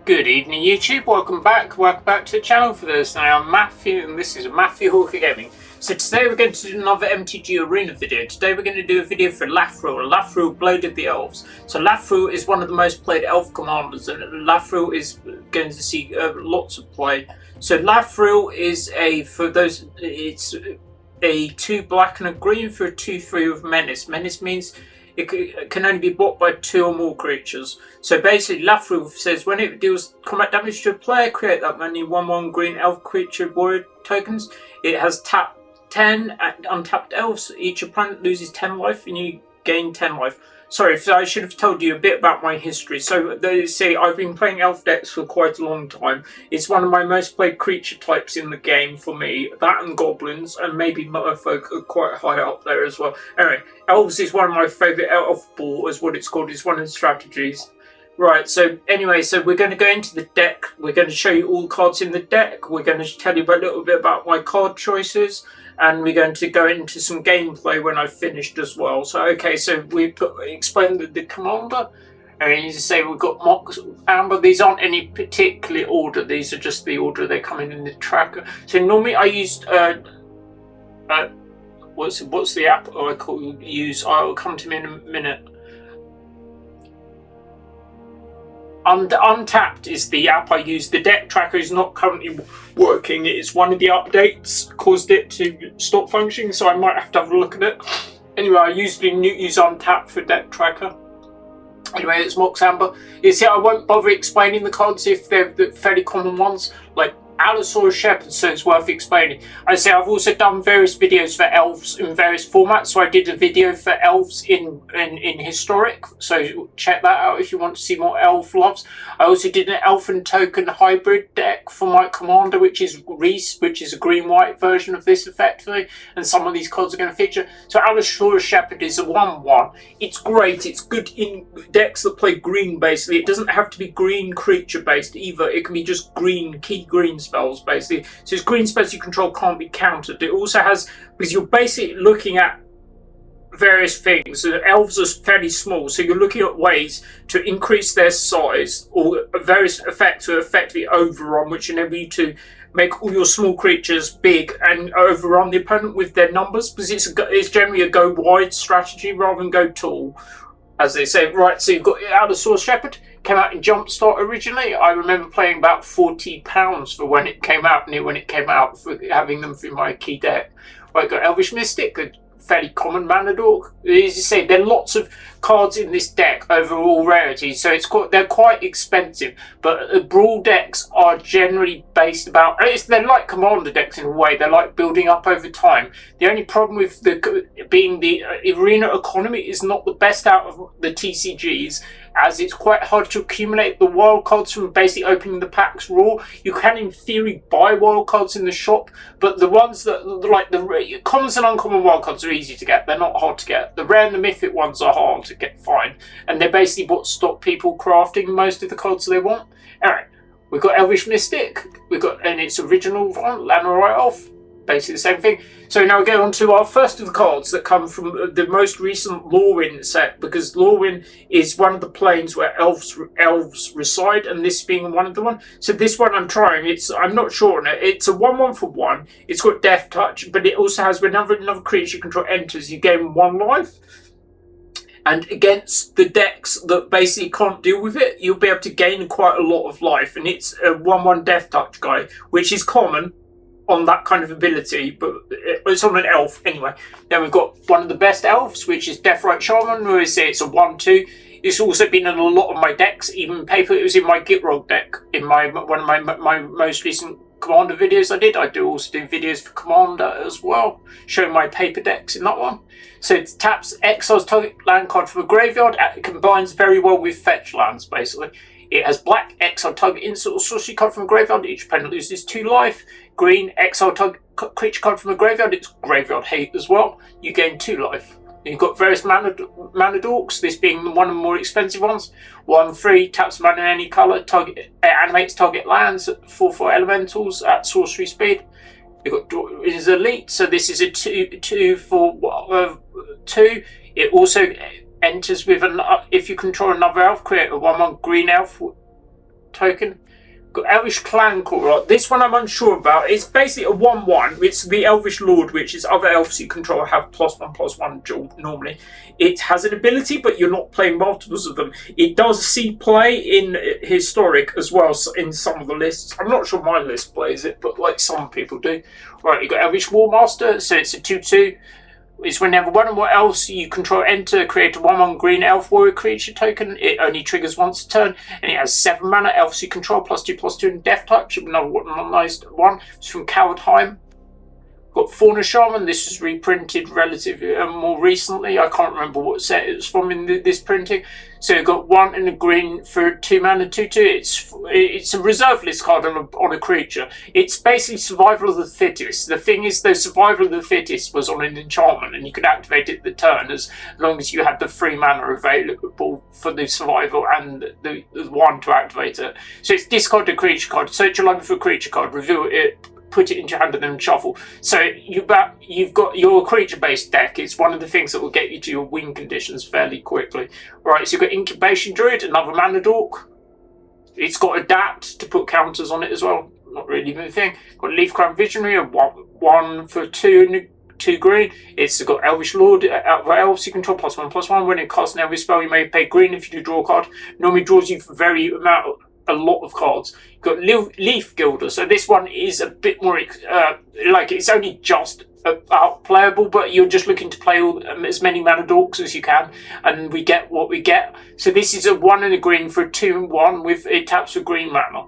Good evening YouTube, welcome back to the channel for this. Now I'm Matthew and this is Matthew Hawker Gaming. So today we're going to do another MTG Arena video. Today we're going to do a video for Lathril. Lathril, Blade of the Elves. So Lathril is one of the most played elf commanders and Lathril is going to see lots of play. So Lathril is it's a 2 black and a green for a 2/3 with Menace. Menace means it can only be bought by 2 or more creatures. So basically, Lathril says when it deals combat damage to a player, create that many 1/1 green elf creature warrior tokens. It has tap 10 untapped elves. Each opponent loses 10 life and you gain 10 life. Sorry, I should have told you a bit about my history. So they say I've been playing elf decks for quite a long time. It's one of my most played creature types in the game for me. That and goblins and maybe merfolk are quite high up there as well. Anyway, elves is one of my favourite elf ball, is what it's called. It's one of the strategies. Right, so anyway, so we're going to go into the deck. We're going to show you all the cards in the deck. We're going to tell you a little bit about my card choices. And we're going to go into some gameplay when I've finished as well. So, okay, so we've explained the commander. And as you say, we've got Mox, Amber. These aren't any particular order. These are just the order they're coming in the tracker. So normally I used, what's the app I use? I'll come to me in a minute. Untapped is the app I use. The deck tracker is not currently working. It's one of the updates caused it to stop functioning, so I might have to have a look at it. Anyway, I usually use Untapped for deck tracker. Anyway, it's Mox Amber. You see, I won't bother explaining the cards if they're the fairly common ones, like Allosaurus Shepherd, so it's worth explaining. I say I've also done various videos for elves in various formats. So I did a video for elves in historic, so check that out if you want to see more elf loves. I also did an elfin token hybrid deck for my commander, which is Reese, which is a green-white version of this effectively, and some of these cards are going to feature. So Allosaurus Shepherd is a 1/1. It's great. It's good in decks that play green basically. It doesn't have to be green creature based either. It can be just green key green spells basically. So it's green spells you control can't be countered. It also has, because you're basically looking at various things. So the elves are fairly small, so you're looking at ways to increase their size or various effects to effectively overrun, which enable you to make all your small creatures big and overrun the opponent with their numbers, because it's generally a go wide strategy rather than go tall, as they say. Right, so you've got Allosaurus Shepherd. Came out in Jumpstart originally. I remember playing about £40 for when it came out, for having them for my key deck. Right, got Elvish Mystic, a fairly common mana dork. As you say, there are lots of cards in this deck overall rarities, so they're quite expensive. But Brawl decks are generally based about, they're like commander decks in a way. They're like building up over time. The only problem with the arena economy is not the best out of the TCGs, as it's quite hard to accumulate the wild cards from basically opening the packs raw. You can in theory buy wild cards in the shop, but the ones that like the commons and uncommon wild cards are easy to get. They're not hard to get. The rare and the mythic ones are hard to get, fine, and they're basically what stop people crafting most of the cards they want. Alright, we've got Elvish Mystic, and its original one, Lathril Elf, basically the same thing. So now we go on to our first of the cards that come from the most recent Lorwyn set, because Lorwyn is one of the planes where elves reside, and this being one of the one. So this one I'm trying. I'm not sure on it. It's a 1/1 for 1. It's got Death Touch, but it also has whenever another creature you control enters, you gain 1 life. And against the decks that basically can't deal with it, you'll be able to gain quite a lot of life. And it's a 1/1 Death Touch guy, which is common on that kind of ability, but it's on an elf anyway. Then we've got one of the best elves, which is Deathrite Shaman, where we say it's a 1/2. It's also been in a lot of my decks, even paper. It was in my Gitrog deck in one of my most recent commander videos I did. I also do videos for commander as well, showing my paper decks in that one. So it taps, exiles target land card from a graveyard. It combines very well with fetch lands basically. It has black, exile target instant or sorcery card from a graveyard. Each opponent loses 2 life. Green, exile target creature card from a graveyard. It's graveyard hate as well. You gain 2 life. You've got various mana dorks, this being one of the more expensive ones. 1/3, taps mana in any colour, animates target lands, 4/4 elementals at sorcery speed. You've got it is elite, so this is a 2 for 2. It also enters with if you control another elf, create a 1/1 green elf token. Got Elvish Clan Core. This one I'm unsure about. It's basically a 1/1. It's the Elvish Lord, which is other elves you control have +1/+1 dual normally. It has an ability, but you're not playing multiples of them. It does see play in Historic as well in some of the lists. I'm not sure my list plays it, but like some people do. Right, you got Elvish Warmaster, so it's a 2/2. It's whenever one or more elves you control enter, create a 1/1 green elf warrior creature token. It only triggers once a turn, and it has 7 mana. Elves you control +2/+2 and Death Touch. Another nice one. It's from Cowardheim. Got Fauna Shaman. This was reprinted relatively more recently. I can't remember what set it was from in this printing. So you've got 1 in a green for 2 mana 2/2. It's a reserve list card on a creature. It's basically Survival of the Fittest. The thing is, though, Survival of the Fittest was on an enchantment, and you could activate it the turn as long as you had the 3 mana available for the survival and the 1 to activate it. So it's discard a creature card, search your library for a creature card, reveal it, put it into your hand and then shuffle. So you've got your creature-based deck. It's one of the things that will get you to your win conditions fairly quickly. Right, so you've got Incubation Druid, another mana dork. It's got Adapt to put counters on it as well. Not really a thing. Got Leaf Crown Visionary, a 1 for 2 green. It's got Elvish Lord, elves you control +1/+1. When it casts an Elvish spell, you may pay green if you do draw a card. Normally draws you a lot of cards. You've got Leaf Gilder, so this one is a bit more like it's only just about playable, but you're just looking to play as many mana dorks as you can, and we get what we get. So this is a 1 and a green for a 2/1 with it taps for green mana.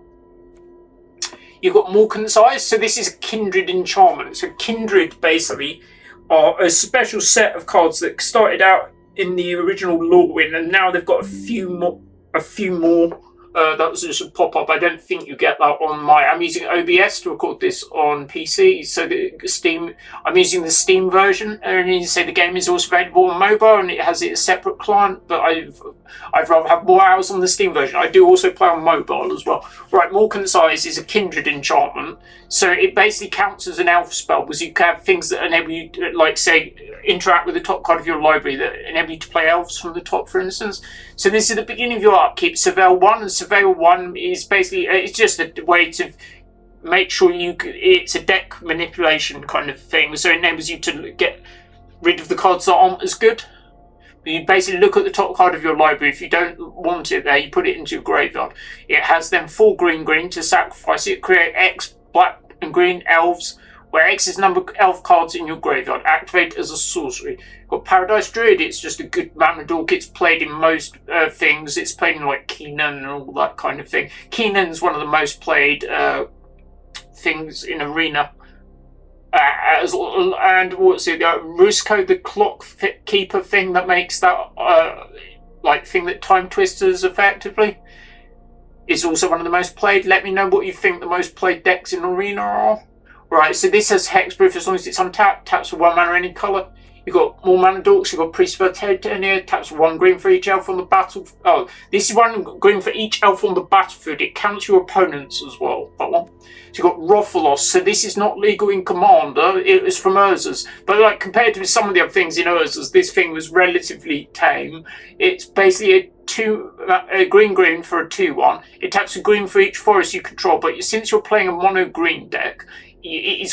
You've got Morkan's Eyes, so this is a Kindred enchantment. So Kindred basically are a special set of cards that started out in the original Lorwyn, and now they've got a few more. That was just a pop-up. I don't think you get that on I'm using OBS to record this on PC, so I'm using the Steam version, and you say the game is also available on mobile, and it has a separate client, but I'd rather have more hours on the Steam version. I do also play on mobile as well. Right, Morkan's Eyes is a Kindred enchantment, so it basically counts as an elf spell, because you can have things that enable you to, like, say, interact with the top card of your library that enable you to play elves from the top, for instance. So this is the beginning of your upkeep. Surveil 1, and Surveil 1 is basically, it's just a way to make sure it's a deck manipulation kind of thing, so it enables you to get rid of the cards that aren't as good. You basically look at the top card of your library. If you don't want it there, you put it into your graveyard. It has then 4 green to sacrifice it, create X black and green elves, where X is number of elf cards in your graveyard. Activate as a sorcery. Got Paradise Druid. It's just a good mana dork. It's played in most things. It's played in like Keenan and all that kind of thing. Keenan's one of the most played things in Arena. And what's it? Rusko, the clock keeper thing that makes that like thing that time twisters effectively, is also one of the most played. Let me know what you think the most played decks in Arena are. Right, so this has Hexproof as long as it's untapped, taps for 1 mana any colour. You've got more mana dorks, you've got Priest of Titania, taps for 1 green for each elf on the battle. Oh, this is 1 green for each elf on the battlefield. It counts your opponents as well, that one. So you've got Rothlos, so this is not legal in Commander, it was from Urza's. But like compared to some of the other things in Urza's, this thing was relatively tame. It's basically a green for a 2/1. It taps a green for each forest you control, but since you're playing a mono green deck, it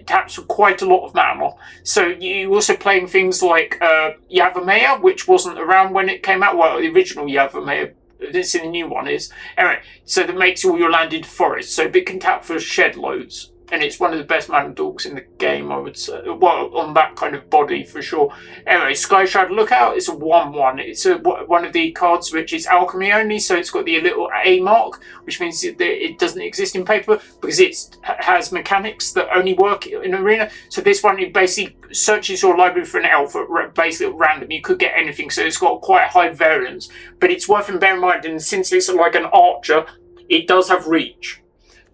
taps for quite a lot of mana. So you're also playing things like Yavimaya, which wasn't around when it came out. Well, the original Yavimaya, this in the new one is. Anyway, so that makes all your land into forest. So it can tap for shed loads. And it's one of the best mana dorks in the game, I would say. Well, on that kind of body, for sure. Anyway, Sky Shadow Lookout, it's a 1/1. It's one of the cards which is alchemy only, so it's got the little A mark, which means that it doesn't exist in paper, because it has mechanics that only work in Arena. So this one, it basically searches your library for an elf basically at random. You could get anything, so it's got quite a high variance. But it's worth bearing in mind, and since it's like an archer, it does have reach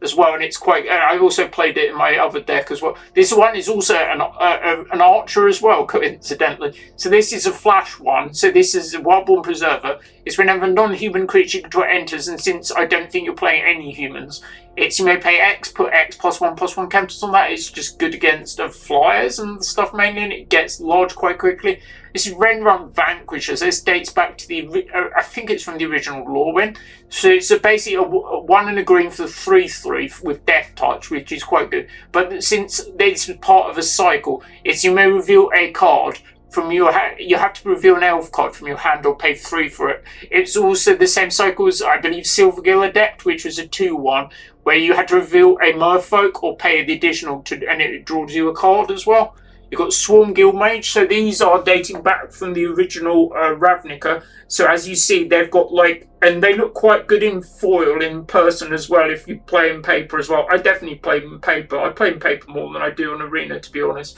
as well, and it's quite. I also played it in my other deck as well. This one is also an archer as well, coincidentally. So this is a flash one. So this is a Wildborn Preserver. It's whenever a non-human creature you control enters, and since I don't think you're playing any humans, it's you may pay X, put X +1/+1 counters on that. It's just good against flyers and stuff mainly, and it gets large quite quickly. This is Renrun Vanquisher. So this dates back to the, I think it's from the original Lorwyn. So it's basically a 1 and a green for the 3/3 with Death Touch, which is quite good. But since this is part of a cycle, it's you may reveal a card from your hand. You have to reveal an elf card from your hand or pay 3 for it. It's also the same cycle as, I believe, Silvergill Adept, which was a 2/1, where you had to reveal a Merfolk or pay the additional to, and it draws you a card as well. You've got Swarm Guild Mage, so these are dating back from the original Ravnica. So as you see, they've got like, and they look quite good in foil in person as well, if you play in paper as well. I definitely play in paper. I play in paper more than I do on Arena, to be honest.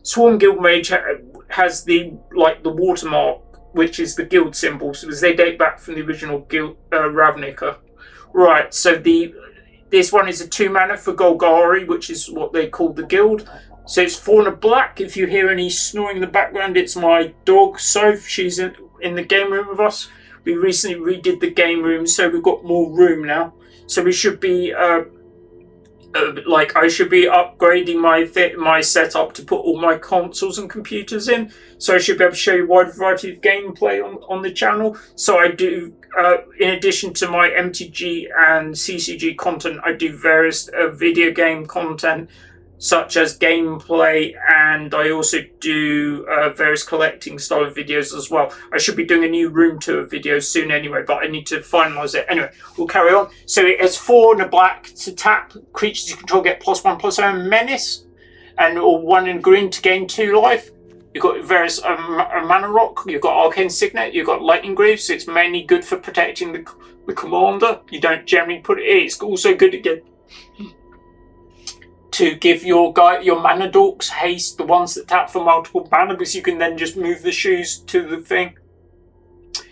Swarm Guild Mage has the watermark, which is the guild symbol, so they date back from the original guild Ravnica. Right, so this one is a 2 mana for Golgari, which is what they call the guild. So it's 4 and a black. If you hear any snoring in the background, it's my dog Soph. She's in the game room with us. We recently redid the game room, so we've got more room now. So we should be I should be upgrading my setup to put all my consoles and computers in, so I should be able to show you a wide variety of gameplay on the channel. So I do, in addition to my MTG and CCG content, I do various video game content, such as gameplay, and I also do various collecting style of videos as well. I should be doing a new room tour video soon anyway, but I need to finalise it. Anyway, we'll carry on. So it has 4 and a black to tap. Creatures you control get +1/+1 menace, or 1 and green to gain 2 life. You've got various mana rock, you've got Arcane Signet, you've got Lightning Greaves, so it's mainly good for protecting the commander. You don't generally put it in. It's also good again to give your mana dorks haste, the ones that tap for multiple mana, because you can then just move the shoes to the thing.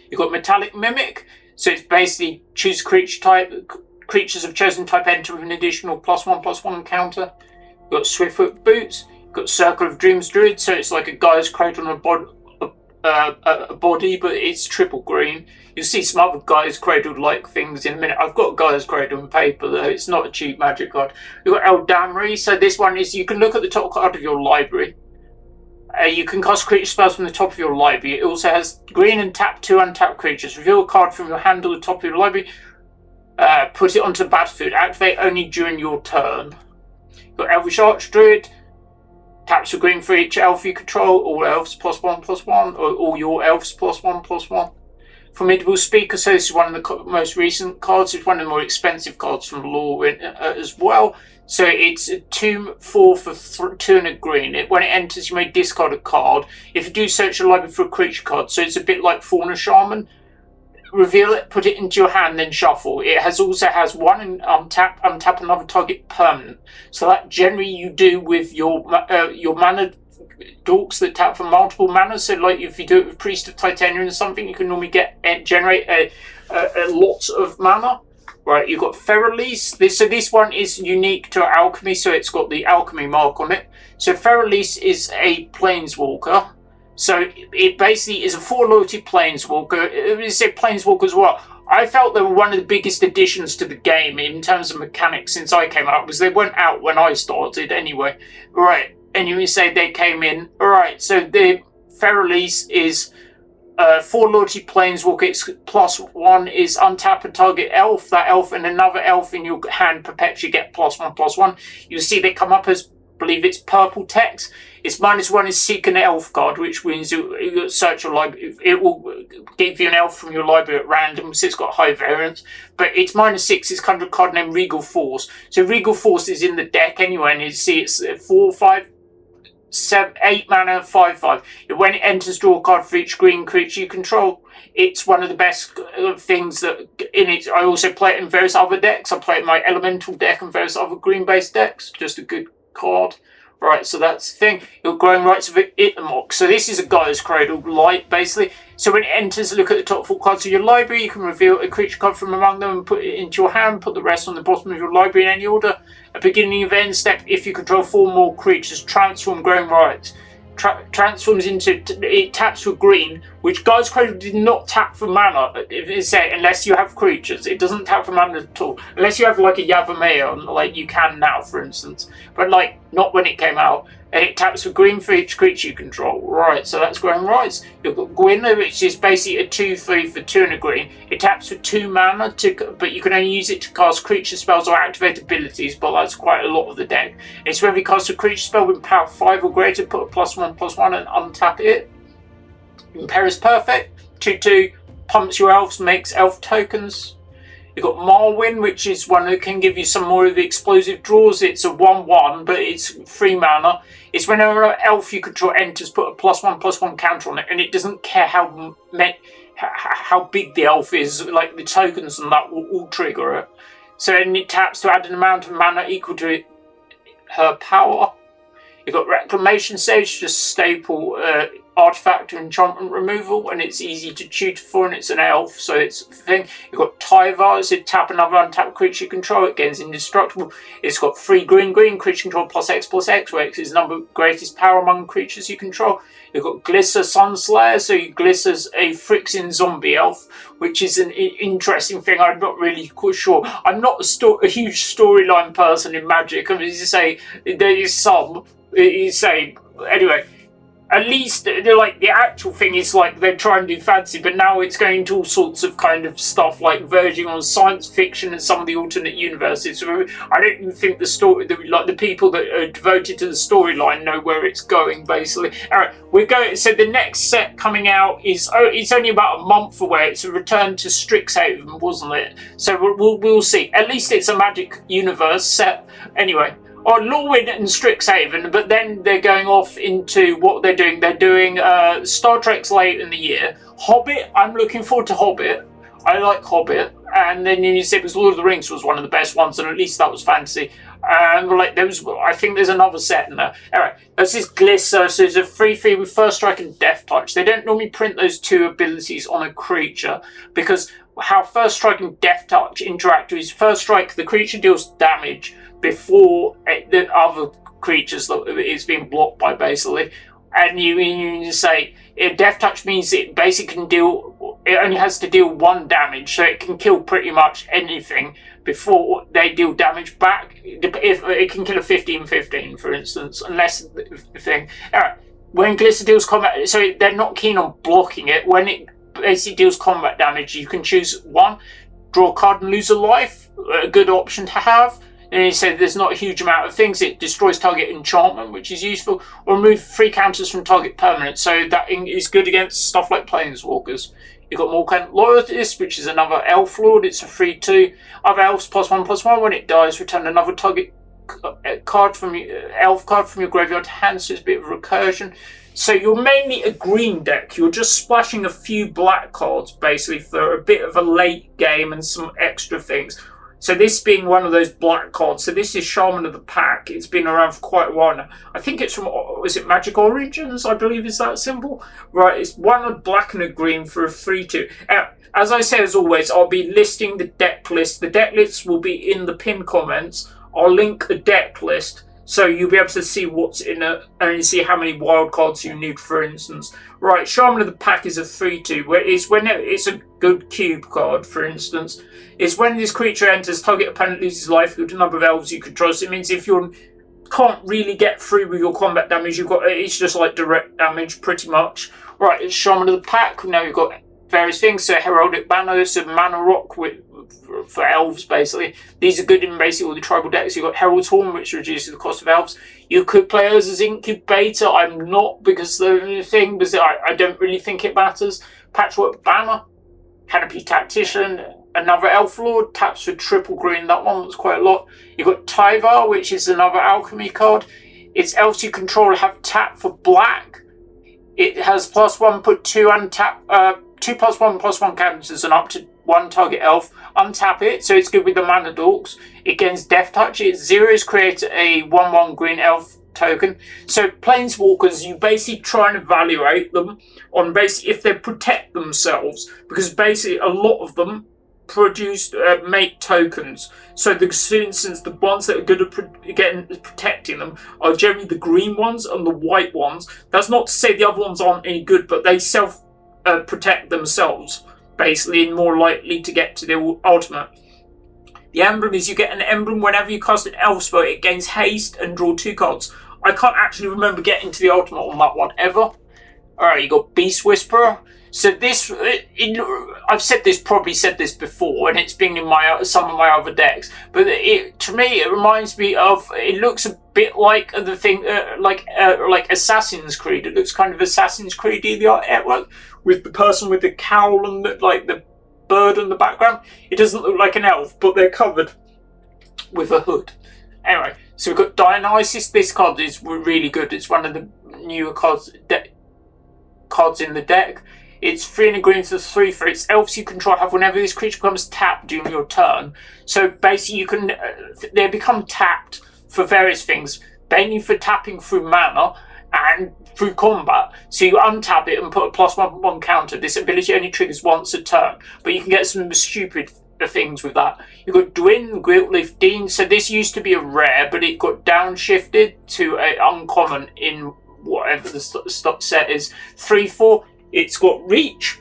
You've got Metallic Mimic, so it's basically choose creature type. Creatures of chosen type enter with an additional +1/+1 counter. You've got Swiftfoot Boots. You've got Circle of Dreams Druid, so it's like a guy's cradle on a body, but it's triple green. You'll see some other Guy's Cradle like things in a minute. I've got Guy's Cradle in paper though, it's not a cheap magic card. You've got Eldamri, so this one is, you can look at the top card of your library. You can cast creature spells from the top of your library. It also has green and tap 2 untapped creatures. Reveal a card from your hand or the top of your library. Put it onto the battlefield. Activate only during your turn. You've got Elvish Archdruid. Taps for green for each elf you control. All elves +1/+1, or all your elves +1/+1. Formidable Speaker, so this is one of the most recent cards. It's one of the more expensive cards from Lorwyn as well. So it's a 2/4 for 2 and a green. When it enters, you may discard a card. If you do, search your library for a creature card. So it's a bit like Fauna Shaman. Reveal it, put it into your hand, then shuffle. It also has 1 and untap another target permanent. So that generally you do with your mana dorks that tap for multiple mana. So like if you do it with Priest of Titanium or something, you can normally generate a lots of mana. Right, you've got Feralise. This one is unique to Alchemy, so it's got the Alchemy mark on it. So Feralise is a Planeswalker. So it basically is a 4 loyalty Planeswalker. It's a Planeswalker as well. I felt they were one of the biggest additions to the game in terms of mechanics since I came out, because they weren't out when I started anyway. Right, and you say they came in. Alright, so the Feralise is 4 loyalty Planeswalker. It's +1 is untap a target elf. That elf and another elf in your hand perpetually get +1/+1. You'll see they come up as, I believe it's purple text. Its -1 is seek an elf card, which means you search your library. It will give you an elf from your library at random, so it's got high variance. But its -6 is kind of a card named Regal Force. So Regal Force is in the deck anyway, and you see it's 4, 5, 7, 8 mana, 5/5. When it enters, draw a card for each green creature you control. It's one of the best things that in it. I also play it in various other decks. I play it in my Elemental deck and various other green-based decks. Just a good card. Right, so that's the thing. Your Growing Rights of Ithamok. So this is a Guy's Cradle light, basically. So when it enters, look at the top 4 cards of your library. You can reveal a creature card from among them and put it into your hand. Put the rest on the bottom of your library in any order. At beginning of end step, if you control 4 more creatures, transform Growing Rights. transforms into, it taps for green, which Guy's Cradle did not tap for mana, unless you have creatures. It doesn't tap for mana at all, unless you have like a Yavimaya, like you can now, for instance, but like not when it came out. And it taps for green for each creature you control. Right, so that's Green Rise. You've got Gwyn, which is basically a 2/3 for 2 and a green. It taps for 2 mana, but you can only use it to cast creature spells or activate abilities, but that's quite a lot of the deck. It's when you cast a creature spell with power 5 or greater, put a +1/+1 and untap it. Imperious Perfect, 2/2, pumps your elves, makes elf tokens. You've got Marwyn, which is one that can give you some more of the explosive draws. It's a 1/1, but it's 3 mana. It's whenever an elf you control enters, put a +1/+1 counter on it, and it doesn't care how big the elf is, like the tokens and that will all trigger it. So then it taps to add an amount of mana equal to her power. You've got Reclamation Sage, just staple artifact or enchantment removal, and it's easy to tutor for, and it's an elf, so it's a thing. You've got Tyvar, so tap another untapped creature you control, it gains indestructible. It's got 3 green, creature control +X/+X, where X is the number of greatest power among creatures you control. You've got Glisser Sunslayer, so Glisser's a Phyrexian zombie elf, which is an interesting thing. I'm not really quite sure. I'm not a huge storyline person in Magic. I mean, you say there is some. You say anyway. At least, like, the actual thing is, like, they're trying to do fancy, but now it's going to all sorts of kind of stuff, like, verging on science fiction and some of the alternate universes. So I don't even think the people that are devoted to the storyline know where it's going, basically. Alright, so the next set coming out is, it's only about a month away. It's a return to Strixhaven, wasn't it? So we'll see. At least it's a Magic Universe set. Anyway. Or Lorwyn and Strixhaven, but then they're going off into what they're doing. They're doing Star Trek's late in the year. Hobbit, I'm looking forward to Hobbit. I like Hobbit. And then you said because Lord of the Rings was one of the best ones, and at least that was fantasy. And I think there's another set in there. Alright, this is Glisser, so it's a 3/3 with First Strike and Death Touch. They don't normally print those 2 abilities on a creature, because how First Strike and Death Touch interact is First Strike, the creature deals damage before the other creatures that it's being blocked by, basically. And you say Death Touch means it basically it only has to deal 1 damage, so it can kill pretty much anything before they deal damage back. If it can kill a 15/15, for instance, unless the thing. Alright, when Glisser deals combat, so they're not keen on blocking it. When it basically deals combat damage, you can choose 1, draw a card and lose a life. A good option to have. And he said there's not a huge amount of things. It destroys target enchantment, which is useful, or remove 3 counters from target permanent. So that is good against stuff like Planeswalkers. You've got Morkan Loyalist, which is another Elf Lord. It's a 3/2. Other elves +1/+1. When it dies, return another target card from your elf card from your graveyard to hand. So it's a bit of recursion. So you're mainly a green deck. You're just splashing a few black cards, basically, for a bit of a late game and some extra things. So this being one of those black cards. So this is Shaman of the Pack. It's been around for quite a while now. I think it's from, is it Magic Origins, I believe is that symbol? Right, it's 1 black and a green for a 3/2. As I say, as always, I'll be listing the deck list. The deck list will be in the pinned comments. I'll link a deck list, so you'll be able to see what's in it and see how many wild cards you need, for instance. Right, Shaman of the Pack is a 3/2. It's a good cube card, for instance. It's when this creature enters, target opponent loses life equal to the number of elves you control. So it means if you can't really get through with your combat damage, it's just like direct damage, pretty much. Right, it's Shaman of the Pack. Now you've got various things. So Heraldic Banner, so Mana Rock for elves, basically. These are good in basically all the tribal decks. You've got Herald's Horn, which reduces the cost of elves. You could play those as Incubator. I'm not, because the thing, because I don't really think it matters. Patchwork Banner, Canopy Tactician, another Elf Lord, taps for triple green. That one was quite a lot. You've got Tyvar, which is another alchemy card. Its elves you control have tap for black. It has +1, put 2 untap, 2 +1/+1 counters and up to 1 target elf. Untap it, so it's good with the mana dorks. It gains Death Touch. Its 0s create a 1/1 green elf token. So Planeswalkers, you basically try and evaluate them on basically if they protect themselves, because basically a lot of them produced make tokens. So, for instance, the ones that are good at protecting them are generally the green ones and the white ones. That's not to say the other ones aren't any good, but they self protect themselves, basically, and more likely to get to the ultimate. The emblem is you get an emblem whenever you cast an elf spell, it gains haste and draw 2 cards. I can't actually remember getting to the ultimate on that one ever. Alright, you got Beast Whisperer. So this, I've probably said this before, and it's been in some of my other decks. But to me, it reminds me of. It looks a bit like the thing, like Assassin's Creed. It looks kind of Assassin's Creedy, the artwork, with the person with the cowl and the bird in the background. It doesn't look like an elf, but they're covered with a hood. Anyway, so we've got Dionysus. This card is really good. It's one of the newer cards in the deck. It's 3 and a green for 3 for its elves you control have whenever this creature becomes tapped during your turn. So basically you can they become tapped for various things, mainly for tapping through mana and through combat. So you untap it and put a +1/+1 counter. This ability only triggers once a turn, but you can get some stupid things with that. You've got Dwin, Guiltleaf, Dean. So this used to be a rare, but it got downshifted to an uncommon in whatever the stock set is. 3/4. It's got Reach,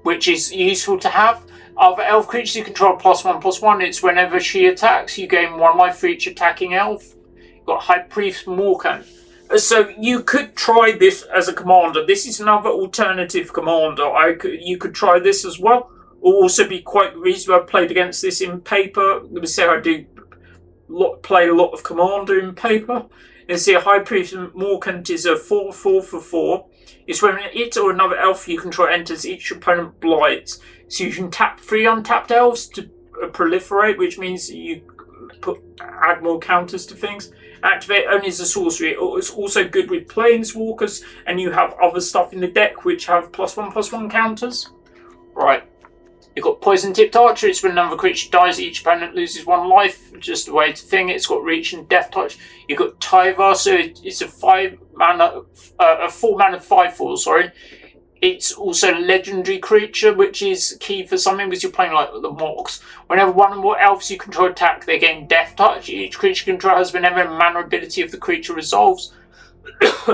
which is useful to have. Other elf creatures you control +1/+1. It's whenever she attacks, you gain 1 life for each attacking elf. You've got High Priest Morkan. So you could try this as a commander. This is another alternative commander. You could try this as well. Will also be quite reasonable. I've played against this in paper. I'm going to say I do play a lot of commander in paper. And see, a High Priest Morkant is a 4/4 for 4. It's when it or another elf you control enters, each opponent blights. So you can tap 3 untapped elves to proliferate, which means you add more counters to things. Activate only as a sorcery. It's also good with planeswalkers, and you have other stuff in the deck which have +1/+1 counters. Right. You've got Poison Tipped Archer. It's when another creature dies, each opponent loses 1 life. Just the way to thing. It's got Reach and Death Touch. You've got Tyvar, so it's a 4-mana 5/4. Sorry. It's also a legendary creature, which is key for something because you're playing like the Mox. Whenever 1 or more elves you control attack, they gain Death Touch. Each creature you control has whenever a mana ability of the creature resolves.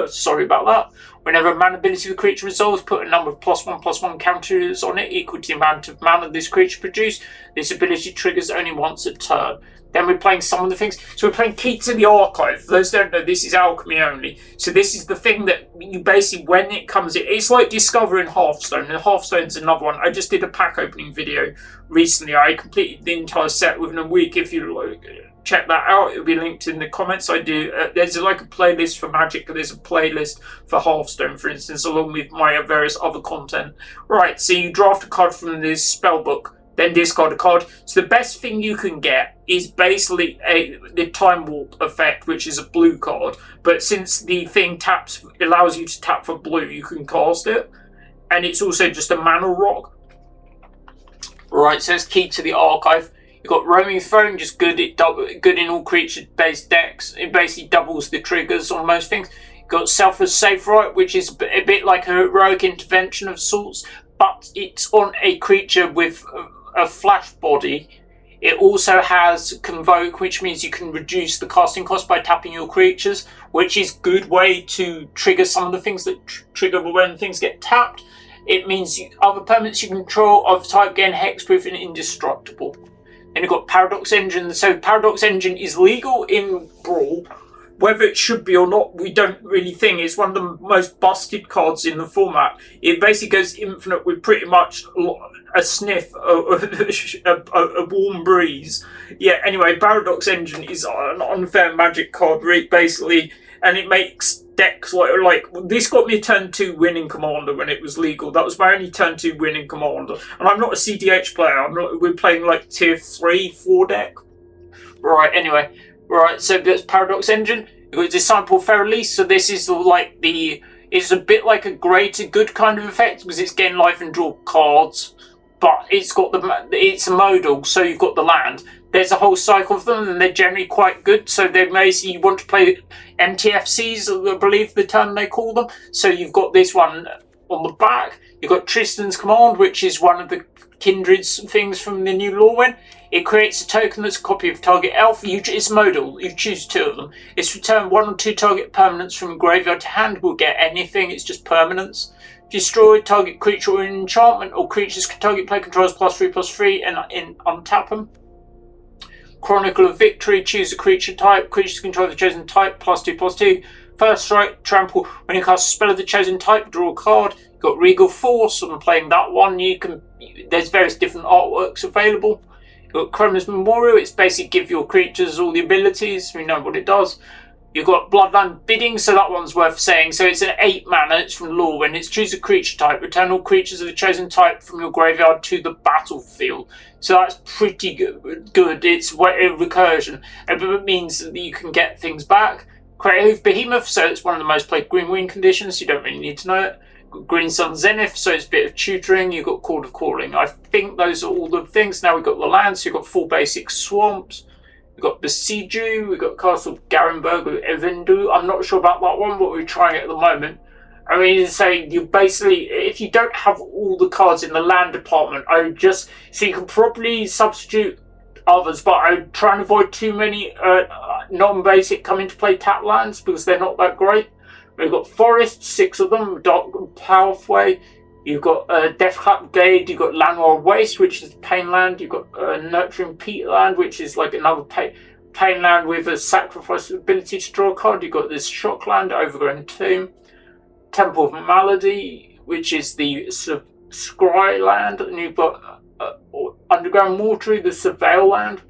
Sorry about that. Whenever a mana ability of the creature resolves, put a number of +1/+1 counters on it equal to the amount of mana this creature produced. This ability triggers only once a turn. Then we're playing some of the things. So we're playing Key to the Archive. For those who don't know, this is alchemy only. So this is the thing that you basically, when it comes in, it's like discovering Hearthstone. And Hearthstone's another one. I just did a pack opening video recently. I completed the entire set within a week. If you check that out, it'll be linked in the comments. I do. There's like a playlist for Magic. There's a playlist for Hearthstone, for instance, along with my various other content. Right, so you draft a card from this spellbook, then discard a card. So the best thing you can get is basically the Time Warp effect, which is a blue card. But since the thing allows you to tap for blue, you can cast it. And it's also just a mana rock. Right, so it's Key to the Archive. You've got Roaming Throne, just good in all creature-based decks. It basically doubles the triggers on most things. You've got Selfless Safe Right, which is a bit like a heroic intervention of sorts, but it's on a creature with a flash body. It also has Convoke, which means you can reduce the casting cost by tapping your creatures, which is a good way to trigger some of the things that trigger when things get tapped. It means other permanents you control of type gain hexproof and indestructible. Then you've got Paradox Engine. So Paradox Engine is legal in Brawl. Whether it should be or not, we don't really think. It's one of the most busted cards in the format. It basically goes infinite with pretty much a sniff, a warm breeze. Yeah, anyway, Paradox Engine is an unfair magic card, basically, and it makes decks like this got me a turn 2 winning commander when it was legal. That was my only turn 2 winning commander, and I'm not a CDH player. We're playing like tier 3, 4 deck. Right. Anyway, right. So that's Paradox Engine. You've got Disciple Feralise. So this is it's a bit like a greater good kind of effect because it's gain life and draw cards, but it's a modal. So you've got the land. There's a whole cycle of them, and they're generally quite good. So they basically you want to play MTFCs, I believe the term they call them. So you've got this one on the back. You've got Tristan's Command, which is one of the Kindred's things from the new Lorwyn. It creates a token that's a copy of target elf. It's modal. You choose 2 of them. It's return 1 or 2 target permanents from graveyard to hand. We'll get anything. It's just permanents. Destroy target creature or enchantment, or creatures target player controls +3/+3 and untap them. Chronicle of Victory. Choose a creature type. Creatures control the chosen type +2/+2. First strike, trample. When you cast a spell of the chosen type, draw a card. You've got Regal Force. I'm playing that one. There's various different artworks available. You've got Chroma's Memorial. It's basically give your creatures all the abilities. We know what it does. You've got Bloodline Bidding, so that one's worth saying. So it's an 8 mana. It's from Lorwyn. It's choose a creature type. Return all creatures of the chosen type from your graveyard to the battlefield. So that's pretty good. It's a recursion. It means that you can get things back. Creative Behemoth, so it's one of the most played green win conditions. You don't really need to know it. Green Sun Zenith, so it's a bit of tutoring. You've got Chord of Calling. I think those are all the things. Now we've got the lands, so you've got 4 basic swamps. We've got Besiju, we've got Castle Garenberg with Evendu. I'm not sure about that one, but we're trying it at the moment. I mean, you basically, if you don't have all the cards in the land department, so you can probably substitute others, but I try and avoid too many non-basic come into play tap lands because they're not that great. We've got Forest, 6 of them, Dark Pathway. You've got Deathclap Gade, you've got Landward Waste, which is Pain Land. You've got Nurturing Peatland, which is like another Pain Land with a sacrifice ability to draw a card. You've got this Shockland, Overgrown Tomb. Temple of Malady, which is the Scry Land. And you've got Underground Mortuary, the Surveil Land.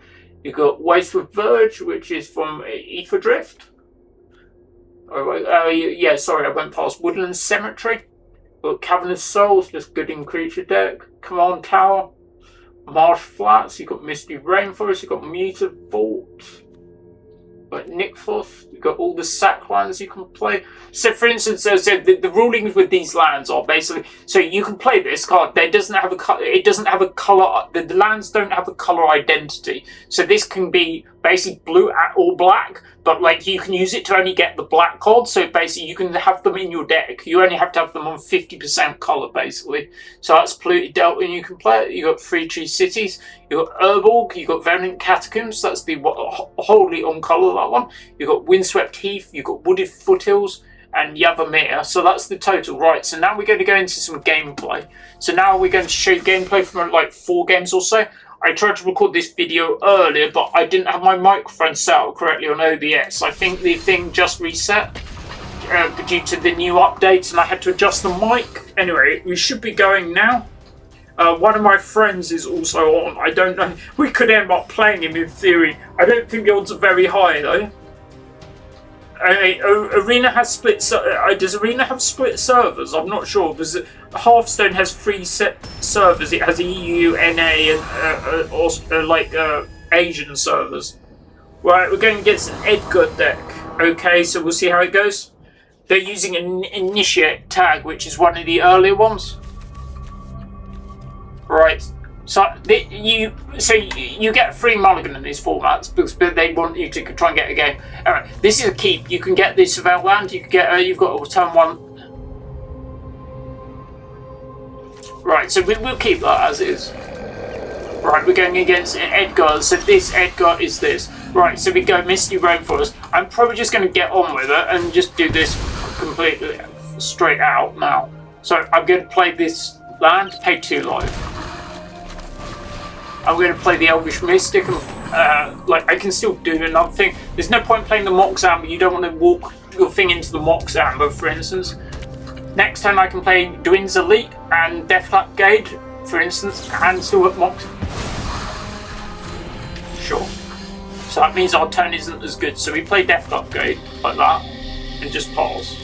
You've got Waste with Verge, which is from Ether Drift. Yeah, sorry, I went past Woodland Cemetery. Got Cavernous Souls, just good in creature deck. Command Tower, Marsh Flats. You've got Misty Rainforest. You've got Muted Vault. Like Nickfoss. You've got all the sack lands you can play. So, for instance, the rulings with these lands are basically so you can play this card. It doesn't have a color. The lands don't have a color identity. So this can be basically blue or black. But like you can use it to only get the black cards, so basically you can have them in your deck. You only have to have them on 50% colour, basically. So that's Polluted Delta, and you can play it. You got Free Tree Cities, you got Urborg, you got Verdant Catacombs. That's the wholly on colour, that one. You got Windswept Heath, you got Wooded Foothills, and Yavimir. So that's the total, right? So now we're going to go into some gameplay. So now we're going to show you gameplay from like 4 games or so. I tried to record this video earlier, but I didn't have my microphone set up correctly on OBS. I think the thing just reset due to the new updates, and I had to adjust the mic. Anyway, we should be going now. One of my friends is also on. I don't know. We could end up playing him in theory. I don't think the odds are very high, though. Arena has split. Does Arena have split servers? I'm not sure because Hearthstone has 3 set servers. It has EU, NA, and Asian servers. Right, we're going against an Edgar deck. Okay, so we'll see how it goes. They're using an Initiate tag, which is one of the earlier ones. Right. So you get free mulligan in these formats because they want you to try and get a game. All right, this is a keep. You can get this Surveil Land. You can get. You've got to turn 1. Right, so we'll keep that as is. Right, we're going against Edgar. So this Edgar is this. Right, so we go Misty Rainforest. I'm probably just going to get on with it and just do this completely straight out now. So I'm going to play this land, pay 2 life. I'm going to play the Elvish Mystic, and I can still do another thing. There's no point playing the Mox Amber. You don't want to walk your thing into the Mox Amber, for instance. Next time I can play Dwin's Elite and Deathclap Gade, for instance, and still at Mox. Sure. So that means our turn isn't as good. So we play Deathclap Gade like that, and just pass.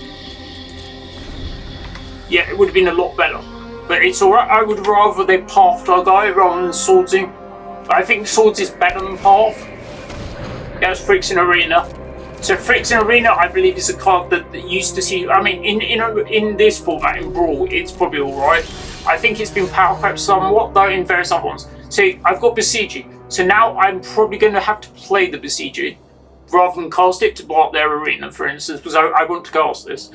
Yeah, it would have been a lot better. But it's alright, I would rather they pathed our guy rather than swordsing. I think swords is better than path. Yeah, it's Phyrexian Arena. So Phyrexian Arena, I believe, is a card that used to see. I mean, in this format, in Brawl, it's probably alright. I think it's been power crept somewhat, though, in various other ones. So I've got Besiju. So now I'm probably going to have to play the Besiju rather than cast it to blow up their arena, for instance, because I want to cast this.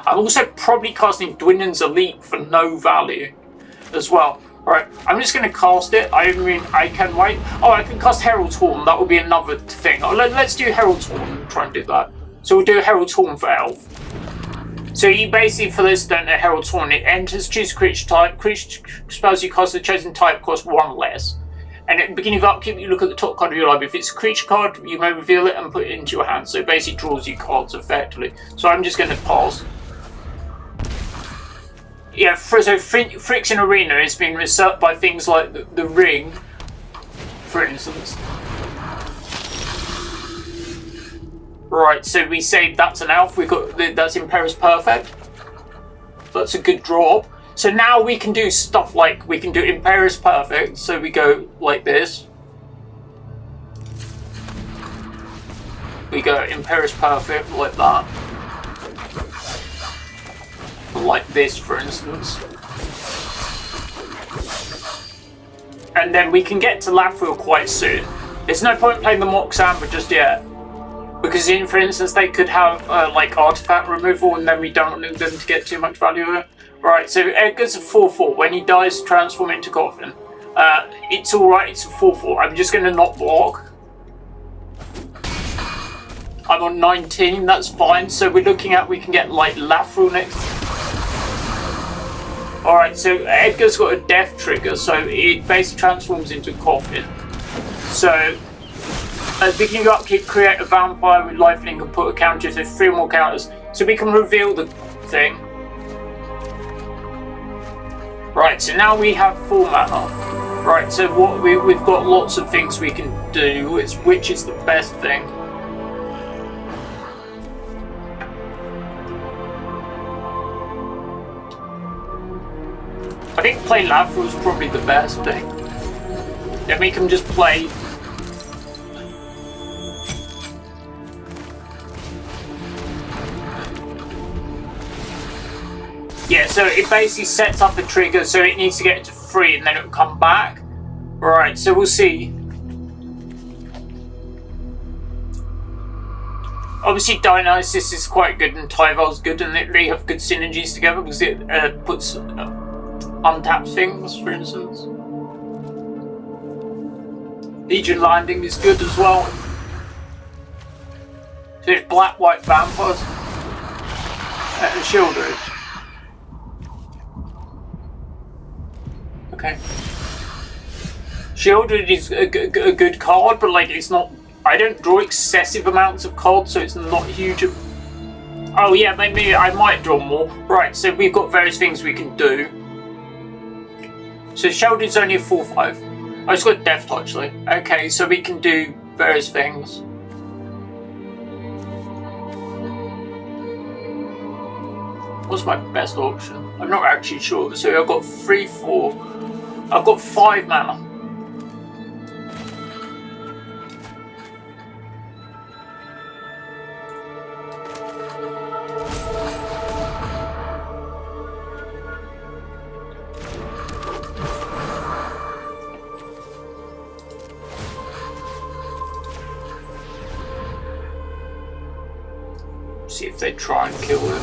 I'm also probably casting Dwindon's Elite for no value as well. Right, I'm just going to cast it. I mean, I can wait. Oh, I can cast Herald's Horn. That would be another thing. Oh, let's do Herald's Horn and try and do that. So we'll do Herald's Horn for Elf. So you basically, for those who don't know, Herald's Horn, it enters, choose creature type. Creature spells you cast the chosen type cost 1 less. And at the beginning of upkeep, you look at the top card of your library. If it's a creature card, you may reveal it and put it into your hand. So it basically draws you cards effectively. So I'm just going to pass. Yeah, so Friction Arena is being researched by things like the Ring, for instance. Right, so we say that's an elf. We got that's Imperious Perfect. That's a good drop. So now we can do stuff like we can do Imperious Perfect. So we go like this. We go Imperious Perfect like that. Like this, for instance. And then we can get to Lathril quite soon. There's no point playing the Mox Amber just yet. Because for instance, they could have like artifact removal and then we don't want them to get too much value of it. Right, so Edgar's a 4/4. When he dies, transform into Coffin. It's alright, it's a 4/4. I'm just going to not block. I'm on 19, that's fine. So we're looking at, we can get like Lathril next. Alright, so Edgar's got a death trigger, so it basically transforms into a Coffin. So, at the beginning of upkeep, create a vampire with lifelink and put a counter, so 3 more counters. So we can reveal the thing. Right, so now we have 4 mana. Right, so what we've got lots of things we can do, which is the best thing. I think play Lathril is probably the best thing. Then we can just play. Yeah, so it basically sets up a trigger, so it needs to get to 3 and then it'll come back. Right, so we'll see. Obviously Dionysus is quite good and Tyval's good, and they have good synergies together because it puts untapped things, for instance. Legion Landing is good as well. So there's black-white vampires and Shieldred. Okay. Shieldred is a good card, but like it's not. I don't draw excessive amounts of cards, so it's not huge. Oh yeah, maybe I might draw more. Right, so we've got various things we can do. So Shieldred's only a 4/5. Oh, it's got Death Touch though. Okay, so we can do various things. What's my best option? I'm not actually sure. So I've got 3, 4. I've got 5 mana. See if they try and kill it.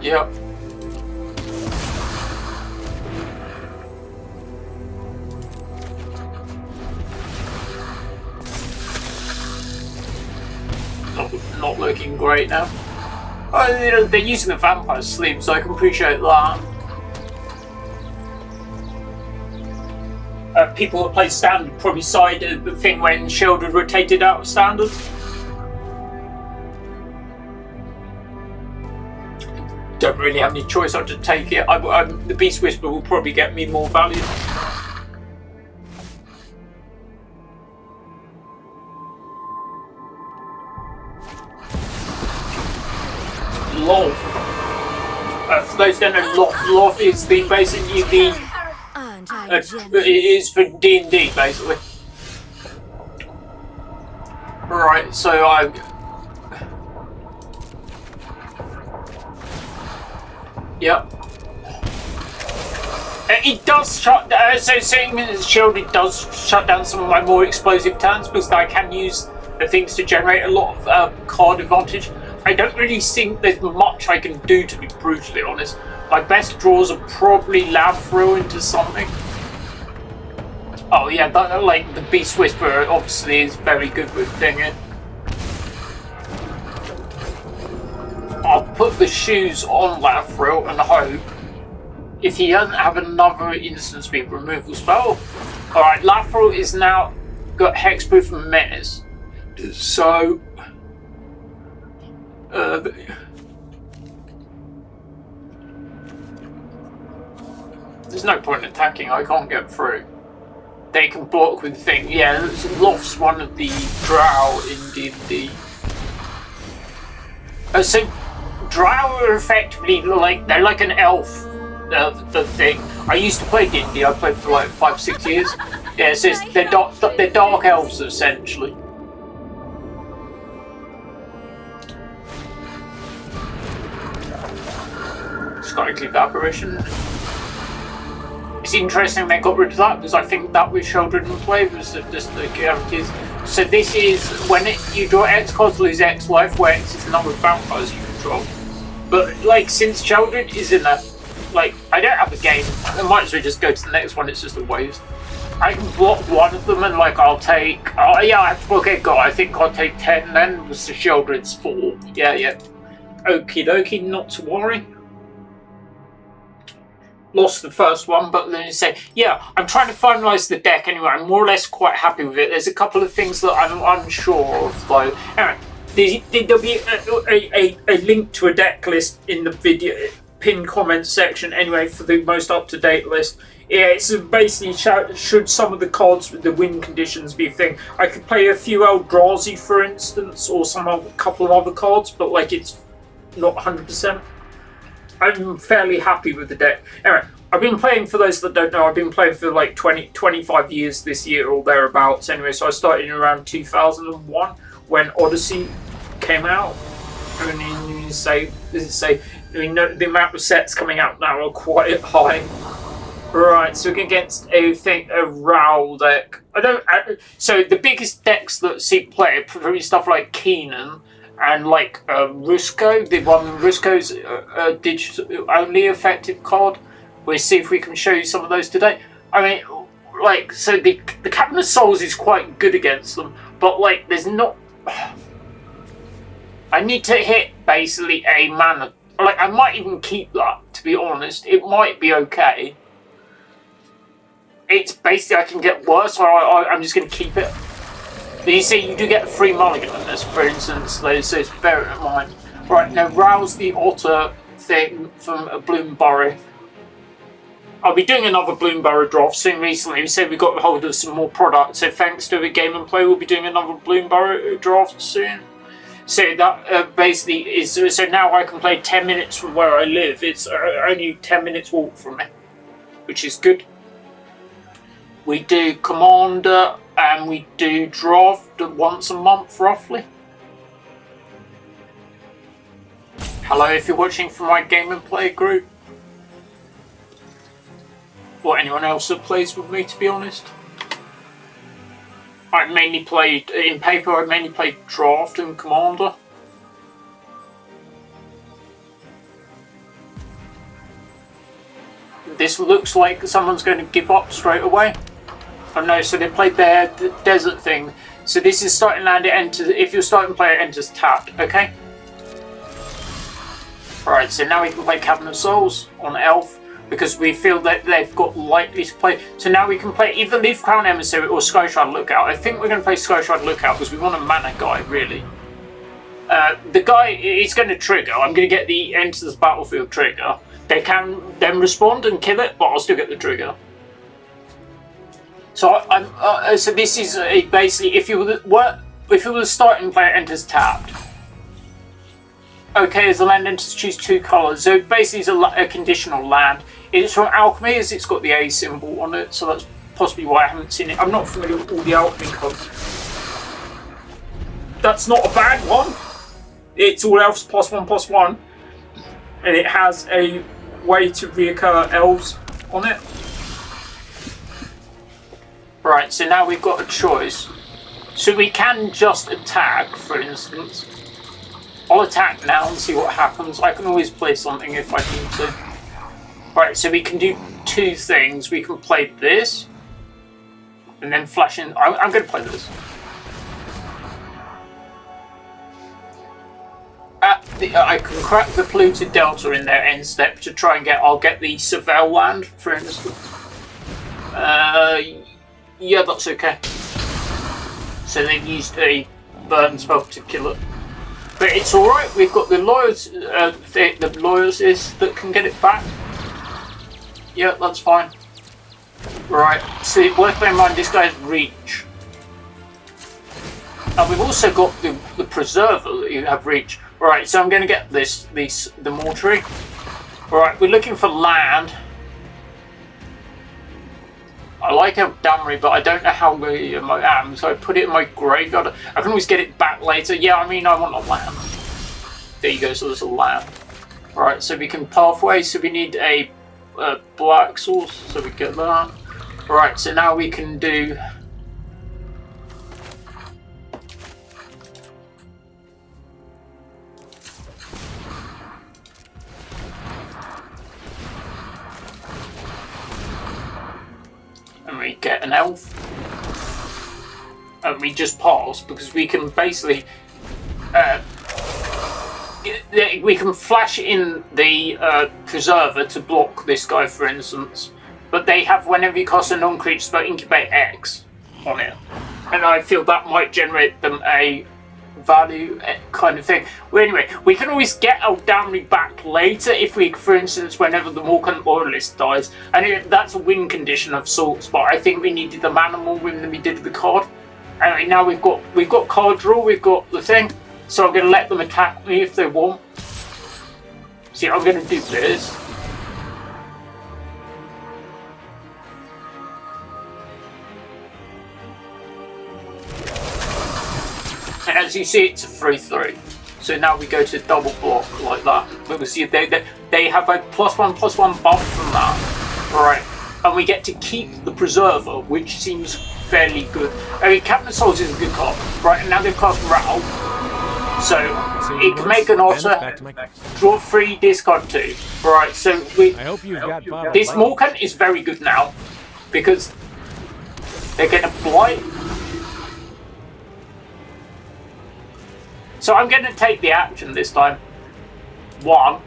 Yep. Not looking great now. Oh, they're using the vampire sleep, so I can appreciate that. People that play standard probably sided the thing when Shieldred rotated out of standard. Don't really have any choice. I'll just take it. The Beast Whisper will probably get me more value. Loth. For those who don't know, Loth is the basically the it is for D&D basically. Right, so yep. It does shut. So saying Shielded does shut down some of my more explosive turns because I can use the things to generate a lot of card advantage. I don't really think there's much I can do, to be brutally honest. My best draws are probably Lathril into something. Oh yeah, that, like the Beast Whisperer obviously is very good with thinging. I'll put the shoes on Lathril and hope if he doesn't have another instant speed removal spell. Alright, Lathril is now got Hexproof and Menace. So there's no point in attacking, I can't get through. They can block with the thing. Yeah, Loft's one of the Drow in D&D. So Drow are effectively like, they're like an elf the thing. I used to play D&D, I played for like 5-6 years. Yeah, so they're dark elves essentially. Skycleave Apparition. It's interesting they got rid of that because I think that was Children in Play was just the guarantees. So this is when you draw X cards, lose X life, where X is the number of vampires you control. But like since Children is in a like I don't have a game, I might as well just go to the next one. It's just a waste. I can block one of them and like I'll take. Oh yeah, I have to block it. God, I think I'll take 10. Then was the Children's 4. Yeah. Okie dokie, not to worry. Lost the first one, but then you say, yeah, I'm trying to finalise the deck anyway. I'm more or less quite happy with it. There's a couple of things that I'm unsure of, though. Anyway, there'll be a link to a deck list in the video pinned comment section anyway for the most up-to-date list. Yeah, it's basically should some of the cards with the win conditions be a thing. I could play a few Eldrazi, for instance, or couple of other cards, but like it's not 100%. I'm fairly happy with the deck. Anyway, I've been playing, for those that don't know, I've been playing for like 25 years this year or thereabouts anyway, so I started in around 2001 when Odyssey came out. I mean, the amount of sets coming out now are quite high. Right, so against a Raoul deck. So the biggest decks that see play are probably stuff like Keenan, and like Rusko, the one Rusko's digital only effective card. We'll see if we can show you some of those today. I mean, like, so the Cabin of Souls is quite good against them, but like, there's not. I need to hit basically a mana. Like, I might even keep that. To be honest, it might be okay. It's basically I can get worse, or I'm just going to keep it. But you see, you do get a free mulligan on this, for instance, so it's bear it in mind. Right, now rouse the otter thing from a Bloomburrow. I'll be doing another Bloomburrow draft soon recently. We said we got hold of some more products, so thanks to the Game and Play, we'll be doing another Bloomburrow draft soon. So that basically is, so now I can play 10 minutes from where I live. It's only 10 minutes walk from me, which is good. We do Commander and we do draft once a month roughly. Hello if you're watching from my Game and Play group. Or anyone else that plays with me, to be honest. I mainly played, in paper I mainly played Draft and Commander. This looks like someone's going to give up straight away. Oh no, so they played their desert thing. So this is starting land, it enters, if you're starting player, it enters tapped, okay? Alright, so now we can play Cabin of Souls on Elf, because we feel that they've got likely to play. So now we can play either Leaf Crown Emissary or Skyshard Lookout. I think we're going to play Skyshard Lookout because we want a mana guy, really. The guy is going to trigger. I'm going to get the Enters Battlefield trigger. They can then respond and kill it, but I'll still get the trigger. So so this is basically if you were the starting player enters tapped. Okay, as the land enters, choose 2 colours. So basically, it's a conditional land. It's from Alchemy, as it's got the A symbol on it. So that's possibly why I haven't seen it. I'm not familiar with all the Alchemy cards. That's not a bad one. It's all Elves +1/+1, and it has a way to reoccur Elves on it. Right, so now we've got a choice. So we can just attack, for instance. I'll attack now and see what happens. I can always play something if I need to. Right, so we can do two things. We can play this, and then flash in. I'm going to play this. I can crack the polluted delta in their end step to try and I'll get the Surveil land, for instance. Yeah, that's okay. So they've used a burn spell to kill it. But it's alright, we've got the lawyers that can get it back. Yeah, that's fine. Right, see, worth bearing in mind this guy's reach. And we've also got the preserver that you have reach. Right, so I'm going to get the mortuary. Right, we're looking for land. I like a damnery, but I don't know how I am, so I put it in my graveyard. I can always get it back later. Yeah, I mean, I want a land. There you go, so there's a land. Right, so we can pathway, so we need a black source, so we get that. Right, so now we can do... and we get an elf. And we just pass, because we can basically... we can flash in the preserver to block this guy, for instance. But they have, whenever you cast a non-creature spell, incubate X on it. And I feel that might generate them a value kind of thing. Well, anyway, we can always get our damnery back later if we, for instance, whenever the Morkan Loyalist dies. And that's a win condition of sorts, but I think we needed the mana more win than we did the card. Anyway, now we've got card draw, we've got the thing. So I'm going to let them attack me if they want. See, I'm going to do this. And as you see, it's a 3/3. So now we go to double block like that. Because see, they have a +1/+1 buff from that. Right. And we get to keep the preserver, which seems fairly good. I mean, Captain Souls is a good card. Right, and now they've cast Brawl. So it can make an otter, draw 3, discard 2. Right, so I hope you've got this Morkan is very good now because they're going to blight. So I'm going to take the action this time. 1.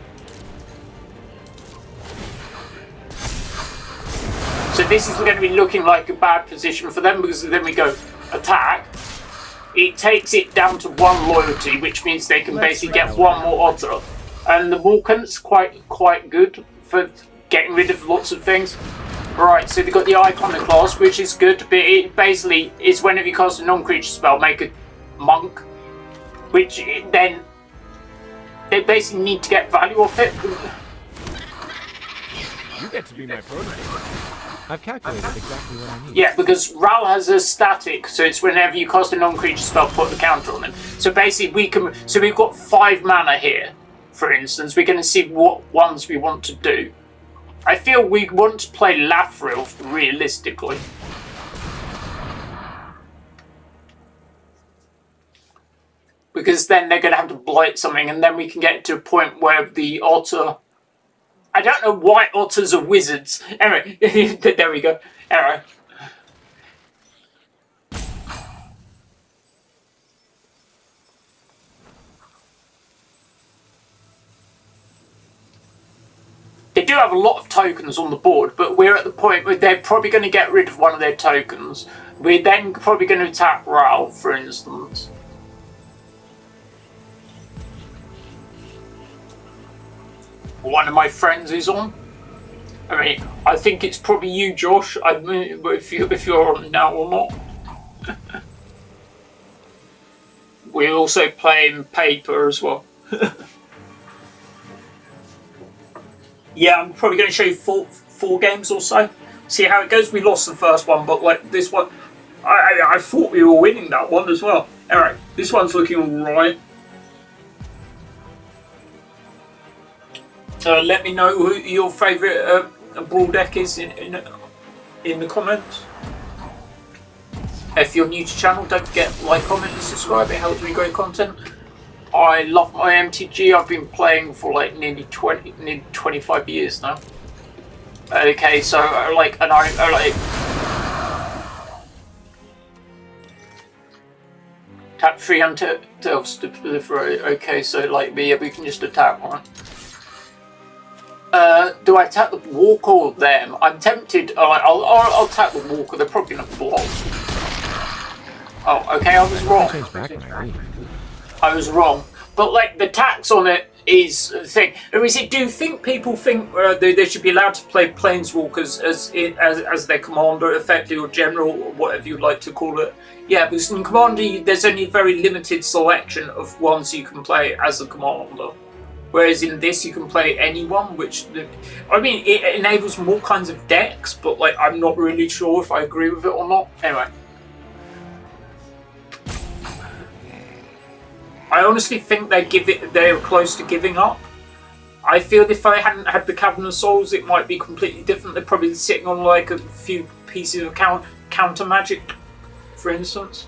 So this is going to be looking like a bad position for them because then we go attack. It takes it down to 1 loyalty, which means they can basically get 1 more otter. And the Morkan's quite good for getting rid of lots of things. Right, so they've got the Iconoclast, which is good, but it basically is whenever you cast a non-creature spell, make a monk, which then they basically need to get value off it. You get to be my prototype. I've calculated exactly what I need. Yeah, because Ral has a static, so it's whenever you cast a non-creature spell, put the counter on them. So basically, we've got 5 mana here, for instance. We're going to see what ones we want to do. I feel we want to play Lathril realistically. Because then they're going to have to blight something, and then we can get to a point where the otter... I don't know why otters are wizards. Anyway, there we go. Anyway. They do have a lot of tokens on the board, but we're at the point where they're probably going to get rid of one of their tokens. We're then probably going to attack Ralph, for instance. One of my friends is on. I mean, I think it's probably you, Josh. I mean, if you're on now or not. We're also playing paper as well. Yeah, I'm probably going to show you four games or so. See how it goes. We lost the first one, but like this one, I thought we were winning that one as well. Alright, this one's looking alright. Let me know who your favourite Brawl deck is in the comments. If you're new to the channel, don't forget to like, comment and subscribe. It helps me grow content. I love my MTG. I've been playing for like nearly 25 years now. Okay, so like, and I like tap 300 Elves to proliferate. Okay, so like we can just attack one. Do I attack the walker or them? I'm tempted. I'll attack the walker. They're probably gonna block. Oh, okay, I was wrong. I was wrong. But like the tax on it is the thing. Do you think people think they should be allowed to play planeswalkers as their commander, effectively, or general, or whatever you'd like to call it? Yeah, because in Commander there's only a very limited selection of ones you can play as a commander. Whereas in this you can play anyone, which, I mean, it enables more kinds of decks, but like I'm not really sure if I agree with it or not. Anyway. I honestly think they're close to giving up. I feel if I hadn't had the Cavern of Souls, it might be completely different. They're probably sitting on like a few pieces of counter magic, for instance.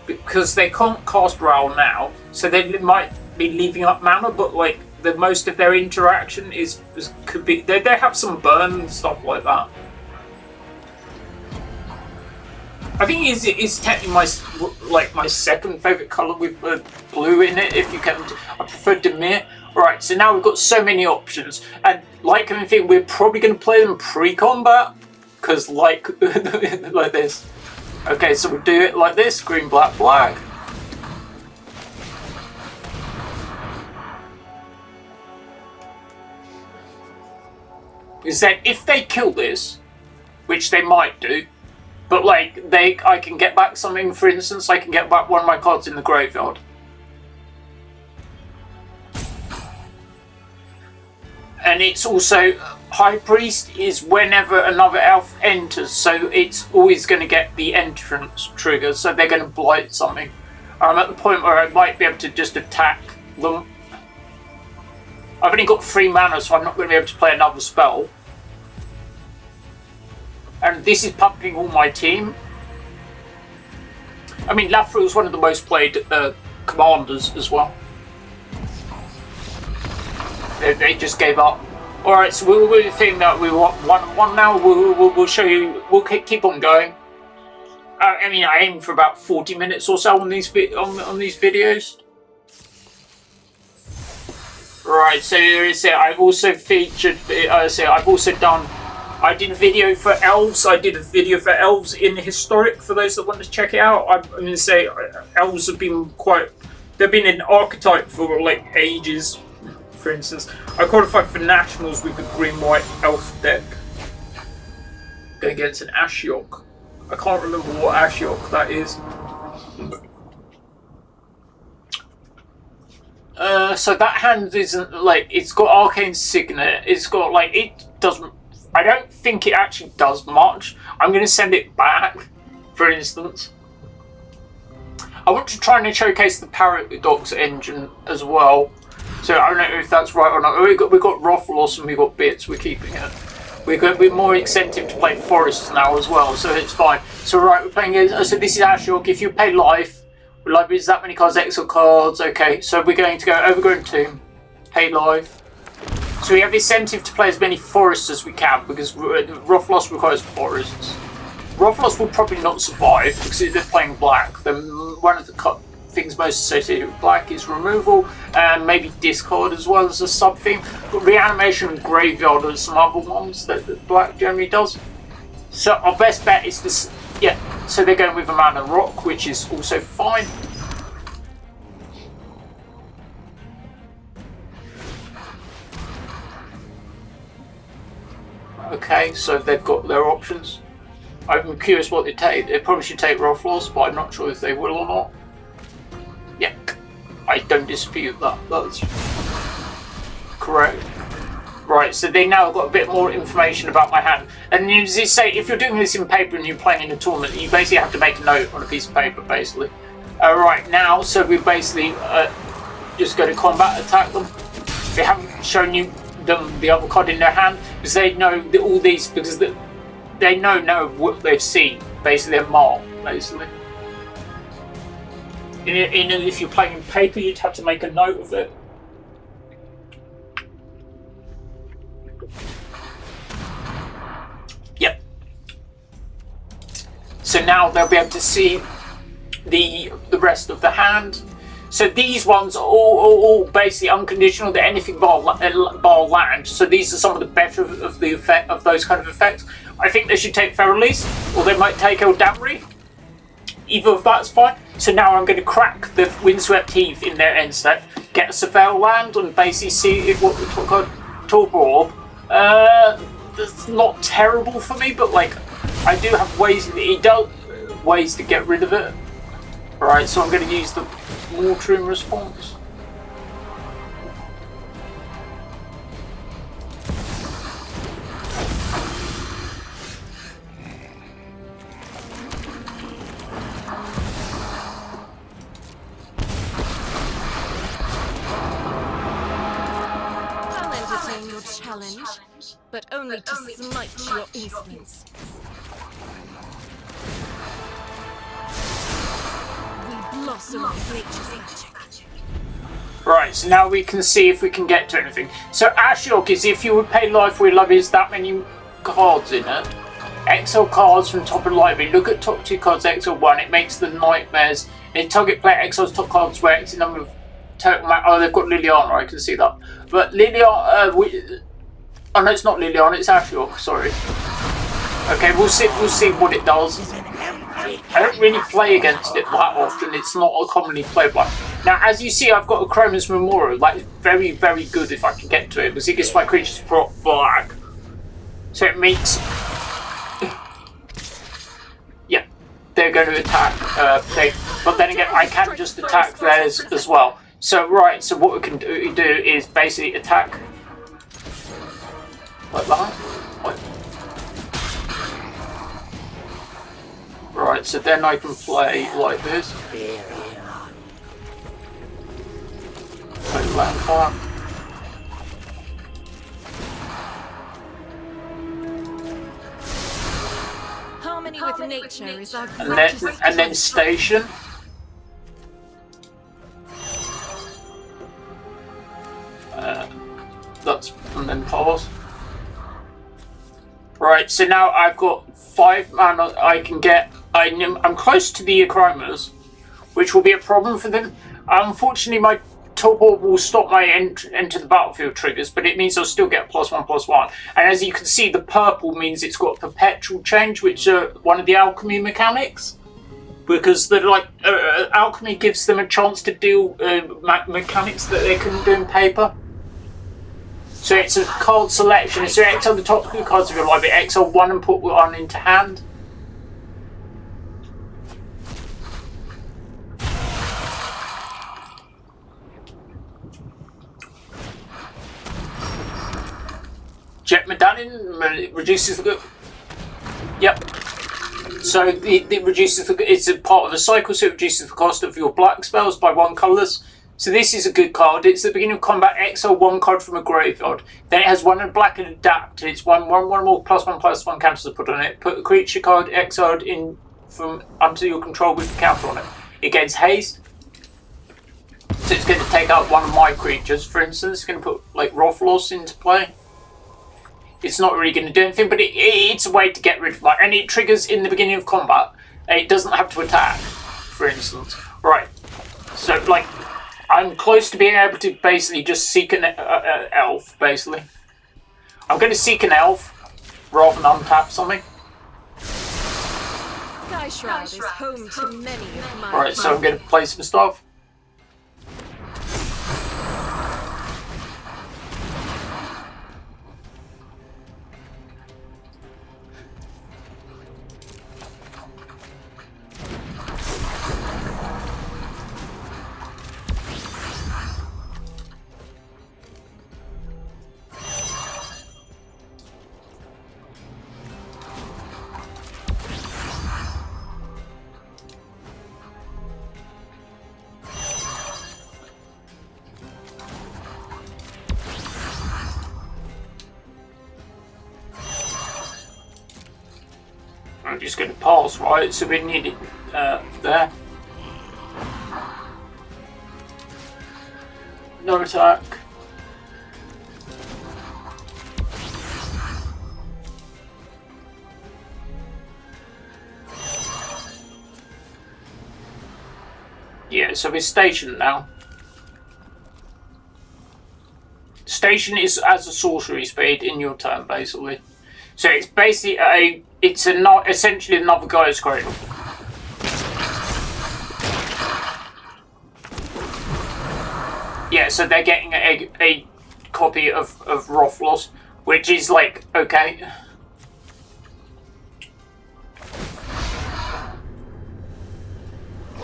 Because they can't cast Brawl now, so they might be leaving up mana, but like the most of their interaction could be they have some burn and stuff like that. I think it's technically my second favourite colour with blue in it. If you can, I prefer Dimir. Right, so now we've got so many options, and like anything, we're probably going to play them pre-combat, because like like this. Okay, so we'll do it like this: green, black, black. Is that if they kill this, which they might do. But like I can get back something. For instance, I can get back one of my cards in the graveyard. And it's also High Priest is whenever another elf enters, so it's always going to get the entrance trigger. So they're going to blight something. I'm at the point where I might be able to just attack them. I've only got 3 mana, so I'm not going to be able to play another spell. And this is pumping all my team. I mean, Lathril is one of the most played commanders as well. They just gave up. Alright, so we'll think that we want 1-1 now. We'll show you. We'll keep on going. I mean, I aim for about 40 minutes or so on these videos. Right, so I've also featured. I've also done. I did a video for Elves. I did a video for Elves in Historic for those that want to check it out. I'm going to say Elves have been they've been an archetype for like ages. For instance, I qualified for Nationals with a green-white Elf deck. Going against an Ashiok. I can't remember what Ashiok that is. So that hand isn't like, it's got Arcane Signet. It's got like, it doesn't. I don't think it actually does much. I'm going to send it back, for instance. I want to try and showcase the Paradox engine as well. So I don't know if that's right or not. We got Lathril and we got Bits. We're keeping it. We're going to be more incentive to play Forests now as well, so it's fine. So right, we're playing it. So this is Ashiok. If you pay life, library is that many cards, extra cards. Okay, so we're going to go Overgrown Tomb, pay life. So we have incentive to play as many forests as we can, because Lathril requires forests. Lathril will probably not survive because they're playing black. Then one of the things most associated with black is removal and maybe discard as well as a sub theme. But reanimation and graveyard are some other ones that black generally does. So our best bet is this. Yeah. So they're going with a Mana Rock, which is also fine. Okay, so they've got their options. I'm curious what they take. They probably should take Lathril, but I'm not sure if they will or not. Yeah, I don't dispute that. That's correct. Right, so they now got a bit more information about my hand. And you say, if you're doing this in paper and you're playing in a tournament, you basically have to make a note on a piece of paper, basically. Right, now, so we basically just go to combat, attack them. They haven't shown you the other card in their hand, because they know all these, because they know what they've seen. Basically, they're marked, basically. If you're playing paper, you'd have to make a note of it. Yep. So now they'll be able to see the rest of the hand. So these ones are all basically unconditional. They're anything bar land. So these are some of the better of the effect of those kind of effects. I think they should take Feral Release, or they might take El Damri. Either of that's fine. So now I'm going to crack the Windswept Heath in their end step, get a Surveil Land, and basically see if what we talk about Torpor Orb. That's not terrible for me, but like I do have ways to get rid of it. Alright, so I'm going to use the Mortarium Response. I'll entertain your challenge, but only to smite your insolence. Blossom of nature's magic. Right, so now we can see if we can get to anything. So Ashiok is if you would pay life with love is that many cards in it. Exile cards from top of the library. Look at top 2 cards, exile 1. It makes the nightmares. In target player exiles top cards where it's a number of total oh, they've got Liliana, I can see that. But Liliana, oh no, it's not Liliana, it's Ashiok, sorry. Okay, we'll see what it does. I don't really play against it that often, it's not a commonly played one. Now, as you see, I've got a Chroma's Memorial, like, very, very good if I can get to it, because it gives my creatures prot black. So it makes... yeah, they're going to attack, but then again, I can just attack theirs as well. So, right, so what we can do is basically attack... like that. What? Right, so then I can play like this. Play like that. Harmony with nature is our and then station. And then pause. Right, so now I've got 5 mana I can get. I'm close to the Chromas, which will be a problem for them. Unfortunately, my Torpor will stop my enter the battlefield triggers, but it means I'll still get +1/+1. And as you can see, the purple means it's got perpetual change, which are one of the alchemy mechanics. Because they're like alchemy gives them a chance to do mechanics that they couldn't do in paper. So it's a card selection. So exile the top 2 cards of your library, exile 1 and put 1 into hand. Jet Medallion reduces the... Yep. So it reduces the... It's a part of a cycle, so it reduces the cost of your black spells by 1 colourless. So this is a good card. It's the beginning of combat. Exile 1 card from a graveyard. Then it has 1 in black and adapt. It's 1 more +1/+1 counters to put on it. Put a creature card exiled in from under your control with the counter on it. It gains haste. So it's going to take out 1 of my creatures. For instance, it's going to put like Rothlos into play. It's not really going to do anything, but it's a way to get rid of it. And it triggers in the beginning of combat. And it doesn't have to attack, for instance. Right. So like... I'm close to being able to basically just seek an elf, basically. I'm going to seek an elf rather than untap something. Sky Shroud is home to many of my... Right, so I'm going to play some stuff. I'm just going to pause, right? So we need it there. No attack. Yeah, so we're stationed now. Station is as a sorcery speed in your turn, basically. So it's basically essentially another guy's cradle. Yeah, so they're getting a copy of Rothlos, which is like, okay.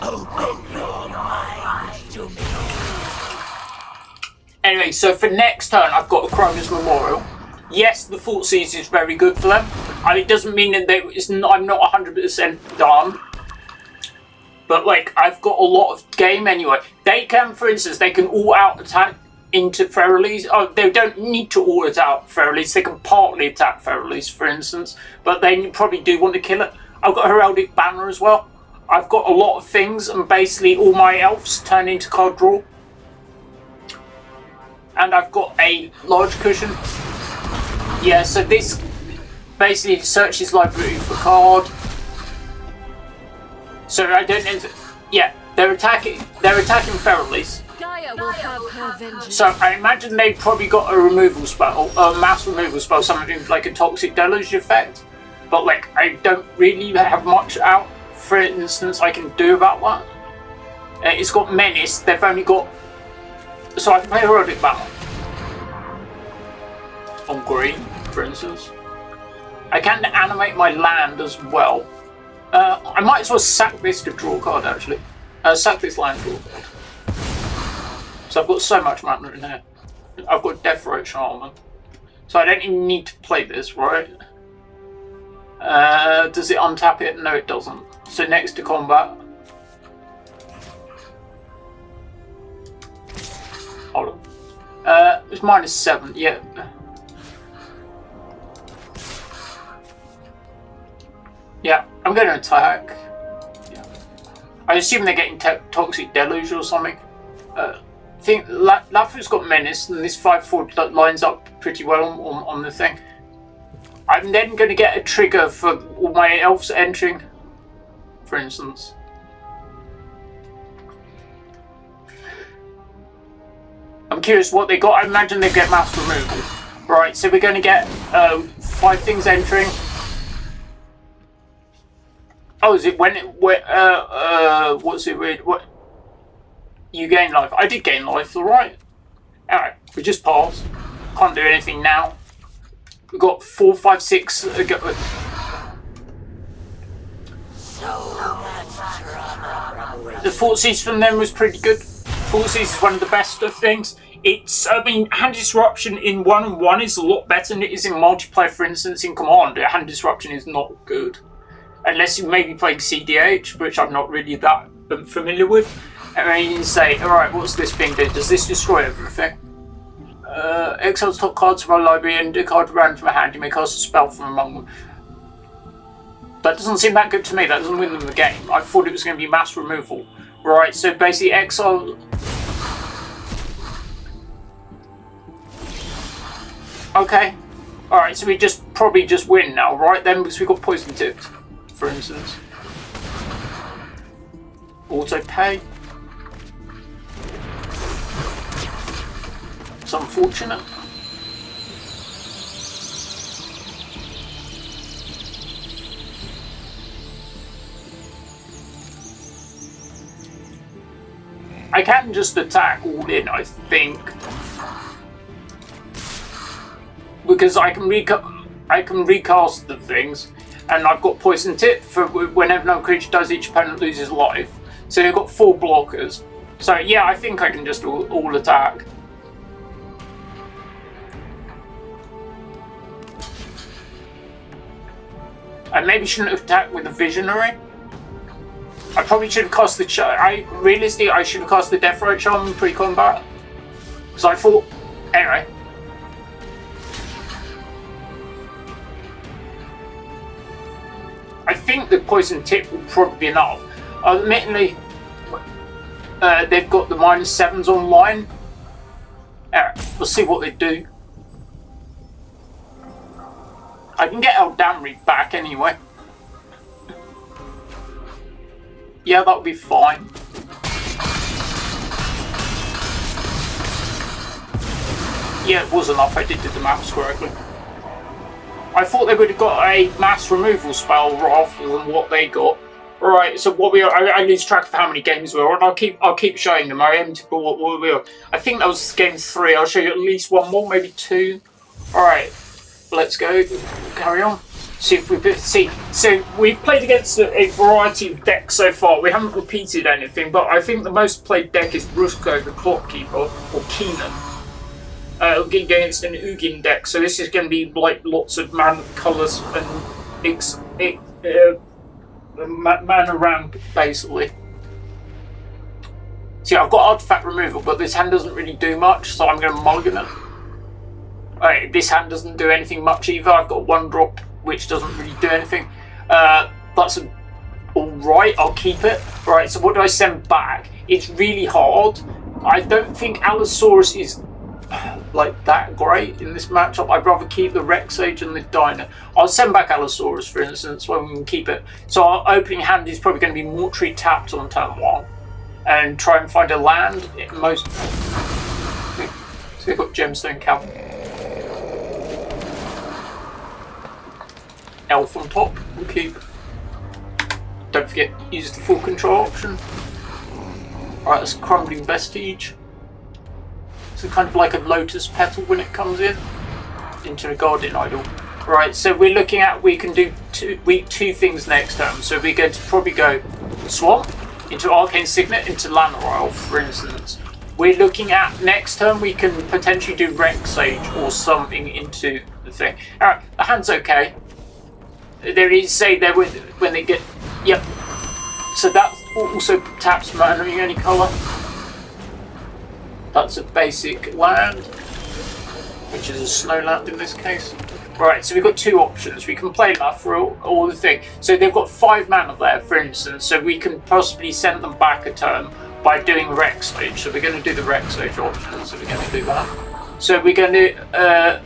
Open your mind to me. Anyway, so for next turn, I've got a Chroma's Memorial. Yes, the Fort Siege is very good for them. I mean, it doesn't mean that I'm not 100% done. But, like, I've got a lot of game anyway. They can, for instance, they can all out-attack into Feralise. Oh, they don't need to all attack Feralise. They can partly attack Feralise, for instance. But they probably do want to kill it. I've got Heraldic Banner as well. I've got a lot of things, and basically all my elves turn into card draw. And I've got a large cushion. Yeah, so this basically searches library for card. So I don't know. Yeah, they're attacking Feralise. Gaia will have her vengeance. So I imagine they probably got a removal spell, a mass removal spell, something like a Toxic Deluge effect. But like, I don't really have much out. For instance, I can do about that. It's got Menace. They've only got. So I can play Heraldic Battle on green, for instance. I can animate my land as well. I might as well sack this to draw a card, actually. Sack this land, draw a card. So I've got so much mana in here. I've got Deathrite Shaman. So I don't even need to play this, right? Does it untap it? No, it doesn't. So next to combat. Hold on. It's -7, yeah. Yeah, I'm going to attack. Yeah. I assume they're getting Toxic Deluge or something. I think Lathril's got Menace, and this 5/4 lines up pretty well on the thing. I'm then going to get a trigger for all my elves entering, for instance. I'm curious what they got. I imagine they get mass removal. Right, so we're going to get 5 things entering. Oh, is it when it what's it read? What you gain life? I did gain life, alright. Alright, we just paused. Can't do anything now. We've got 4, 5, 6 So much drama from The Fort Siege from them was pretty good. Fort Siege is one of the best of things. I mean, Hand Disruption in 1-on-1 is a lot better than it is in multiplayer, for instance, in Command. Hand Disruption is not good. Unless you maybe playing CDH, which I'm not really that familiar with. I mean, you say, alright, what's this thing do? Does this destroy everything? Exiles top cards from a library and a card ran from a hand. You may cast a spell from among them. That doesn't seem that good to me. That doesn't win them the game. I thought it was going to be mass removal. Right, so basically exile. Okay. Alright, so we probably just win now, right? Then because we got poison tipped, for instance. Auto pay. It's unfortunate. I can just attack all in, I think, because I can recast the things, and I've got poison tip for whenever no creature does, each opponent loses life. So you've got 4 blockers. So yeah, I think I can just all attack. I maybe shouldn't have attacked with the Visionary. I probably should have cast the realistically, I should have cast the Deathrite Charm pre-combat. Because I thought... Anyway. I think the poison tip will probably be enough. Admittedly, they've got the -7s online. Alright, we'll see what they do. I can get El Damri back anyway. Yeah, that'll be fine. Yeah, it was enough. I did do the maths correctly. I thought they would have got a mass removal spell rather than what they got. Right, so what we are, I lose track of how many games we are, and I'll keep showing them. I aim to put what we are. I think that was game 3. I'll show you at least one more, maybe 2. All right, let's go. Carry on. See if we see. So we've played against a variety of decks so far. We haven't repeated anything, but I think the most played deck is Rusko, the Clockkeeper, or Keenan. Against an Ugin deck, so this is going to be like lots of mana colours and mana ramp basically. See, I've got artifact removal, but this hand doesn't really do much, so I'm going to mulligan it. Alright, this hand doesn't do anything much either. I've got 1 drop, which doesn't really do anything. That's alright, I'll keep it. Right, so what do I send back? It's really hard. I don't think Allosaurus is like that great in this matchup. I'd rather keep the Rex Sage and the Dino. I'll send back Allosaurus, for instance, when we can keep it. So our opening hand is probably going to be Mortuary tapped on turn 1 and try and find a land. Most. So we've got Gemstone Cav. Elf on top. We'll keep. Don't forget, use the full control option. Alright, that's Crumbling Vestige. So kind of like a lotus petal when it comes in into a guardian idol. Right, so we're looking at we can do two things next turn. So we're going to probably go Swamp into Arcane Signet into Lathril, for instance. We're looking at next turn we can potentially do Rex Sage or something into the thing. Alright, the hand's okay. There is say there when they get yep. So that also taps mana in any colour. That's a basic land, which is a snow land in this case. Right, so we've got 2 options. We can play Lathril or the thing. So they've got 5 mana there, for instance, so we can possibly send them back a turn by doing Rex Sage. So we're going to do the Rex Sage option, so we're going to do that. So we're going to...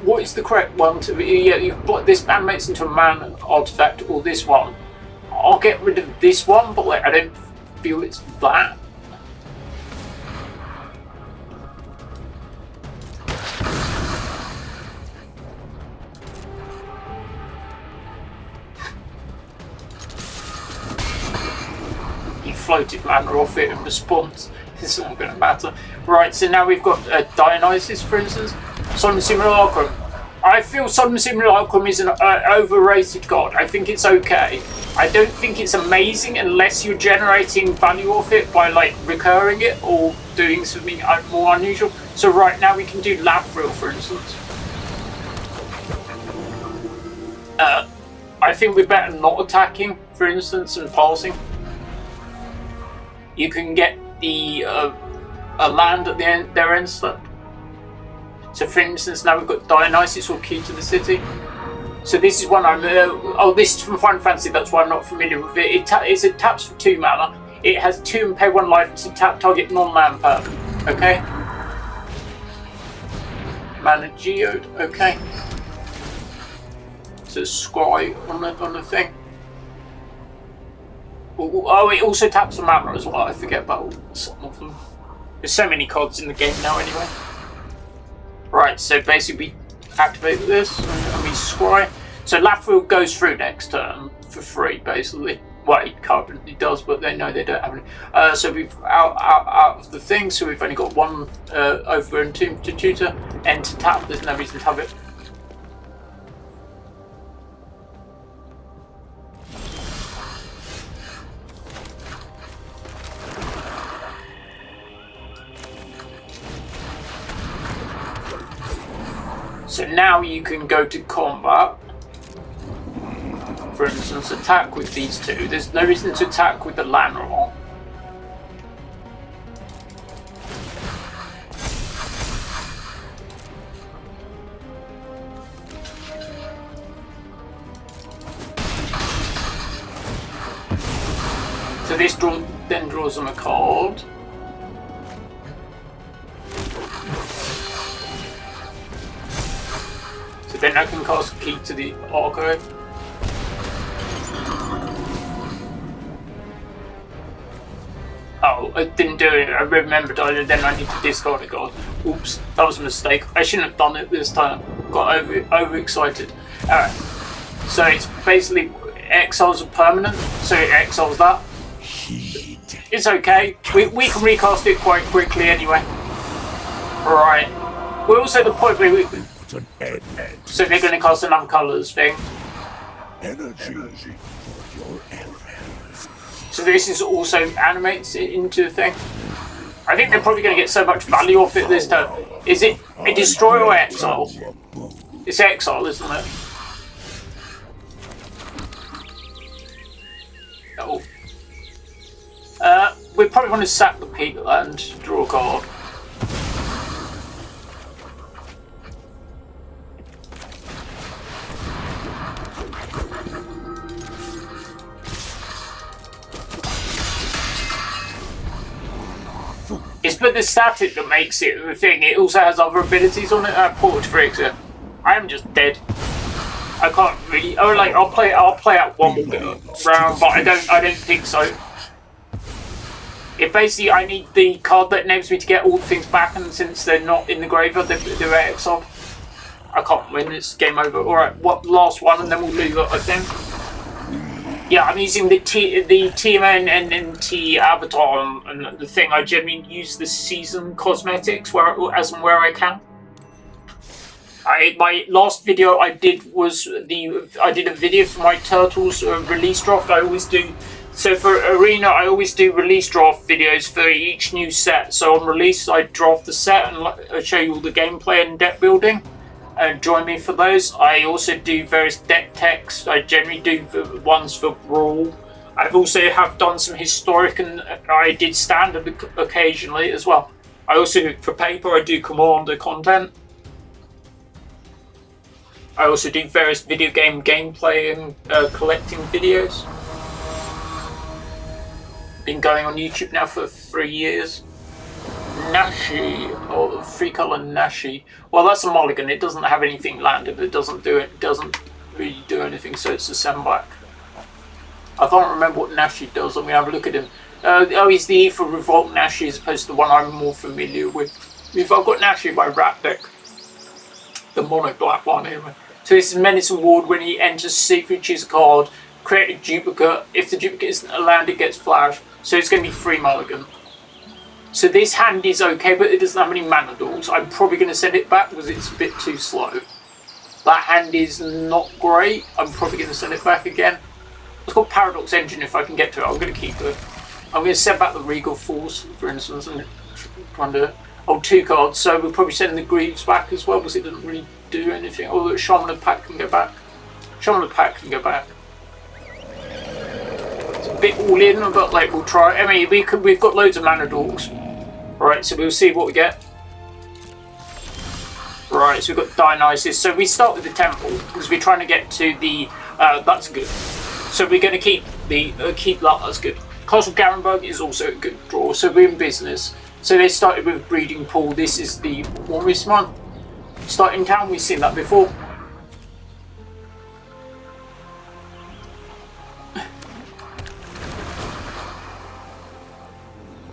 what is the correct one to be? Yeah, you've put this animates into a mana artifact or this one. I'll get rid of this one, but like, I don't feel it's that. Floated mana off it in response. It's not going to matter. Right, so now we've got Dionysus, for instance. Solemn Simulacrum. I feel Solemn Simulacrum is an overrated god. I think it's okay. I don't think it's amazing unless you're generating value off it by like recurring it or doing something more unusual. So right now we can do Lathril, for instance. I think we're better not attacking, for instance, and passing. You can get the a land at the end, their end step. So for instance, now we've got Dionysus or Key to the City. So this is one I'm... this is from Final Fantasy, that's why I'm not familiar with it. It taps for 2 mana. It has 2 and pay 1 life to tap target non-land permanent. Okay? Mana Geode, okay. So Scry on the thing. Oh, it also taps the mana as well. I forget about some of them. There's so many cards in the game now anyway. Right, so basically we activate this and we scry. So Lathril goes through next turn for free, basically. Well, it currently does, but they know they don't have any. So we've out of the thing, so we've only got 1 over and 2 to tutor, and to tap, there's no reason to have it. So now you can go to combat. For instance, attack with these 2. There's no reason to attack with the Lathril. So this then draws them a card. So then I can cast a key to the archive. Oh, I didn't do it. I remembered then I need to discard a card. Oops, that was a mistake. I shouldn't have done it this time. Got overexcited. Alright. So it's basically exiles are permanent, so it exiles that. It's okay. We can recast it quite quickly anyway. Right. We're also at the point where we... So they're going to cast another colours thing. Energy for your Elves. So this is also animates it into a thing. I think they're probably going to get so much value off it this turn. Is it a destroy or exile? It's exile, isn't it? Oh. We probably want to sack the peak and draw a card. It's but the static that makes it the thing. It also has other abilities on it. Portage Freezer. I am just dead. I can't really. Oh, like I'll play out one more round, but I don't think so. It basically, I need the card that enables me to get all the things back, and since they're not in the graveyard, they're exiled. I can't win. It's game over. All right, what last one, and then we'll leave it. I think. Yeah, I'm using the TMNT avatar and the thing. I generally use the season cosmetics as and where I can. My last video I did was I did a video for my Turtles release draft. I always do. So for Arena, I always do release draft videos for each new set. So on release, I draft the set and show you all the gameplay and deck building. Join me for those. I also do various deck techs. I generally do ones for Brawl. I've also done some historic, and I did standard occasionally as well. I also, for paper, I do Commander content. I also do various video game gameplay and collecting videos. Been going on YouTube now for 3 years. Nashi, or free color Nashi. Well, that's a mulligan. It doesn't have anything landed. It doesn't do it. Doesn't really do anything. So it's a send back. I can't remember what Nashi does. I'm gonna have a look at him. Oh, he's the E for Revolt Nashi as opposed to the one I'm more familiar with. If I've got Nashi by Rat deck, the mono black one anyway. So this is Menace and Ward. When he enters Secret, choose a card, create a duplicate. If the duplicate isn't a land, it gets flash. So it's going to be 3 mulligan. So this hand is okay, but it doesn't have any mana duels. I'm probably going to send it back because it's a bit too slow. That hand is not great. I'm probably going to send it back again. It's called Paradox Engine if I can get to it. I'm going to keep it. I'm going to send back the Regal Force, for instance, and try and do it. Oh, 2 cards. So we'll probably send the Greaves back as well because it doesn't really do anything. Oh, the Shaman of the Pack can go back. Shaman of the Pack can go back. It's a bit all in, but like we'll try. I mean, we've got loads of mana dorks. Right, so we'll see what we get. Right, so we've got Dionysus. So we start with the Temple because we're trying to get to the. That's good. So we're going to keep that. That's good. Castle Garenberg is also a good draw. So we're in business. So they started with Breeding Pool. This is the warmest one. Starting town, we've seen that before.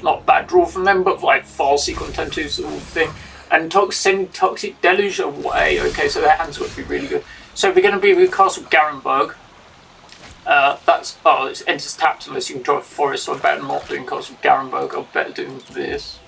Not bad draw from them, but like Farseek on 10-2 sort of thing. And Toxic Deluge away. Okay, so their hands would be really good. So we're going to be with Castle Garenberg. It enters tapped unless you can draw a forest, so I'm better not doing Castle Garenberg. I'm better doing this.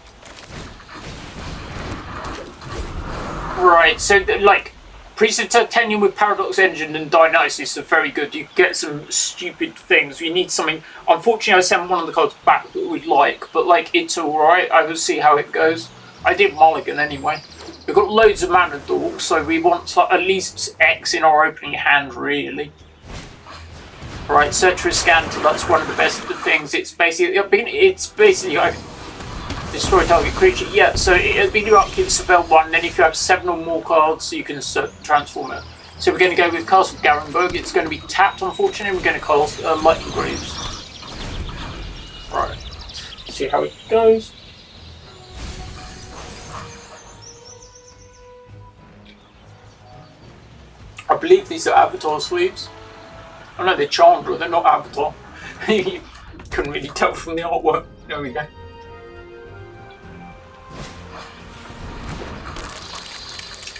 Right, so like Priest of Titanium with Paradox Engine and Dionysus are very good. You get some stupid things. You need something. Unfortunately, I sent one of the cards back that we'd like, but like it's alright. I will see how it goes. I did mulligan anyway. We've got loads of mana dorks, so we want at least X in our opening hand, really. Right, Search for Scanter. That's one of the best things. It's basically like destroy target creature. Yeah, so it'll be your upkeep Seville 1, then if you have 7 or more cards, you can transform it. So we're going to go with Castle Garenberg. It's going to be tapped, unfortunately. We're going to cast Lightning Greaves. Right, see how it goes. I believe these are Avatar sleeves. Oh no, they're Chandra, they're not Avatar. You couldn't really tell from the artwork. There we go.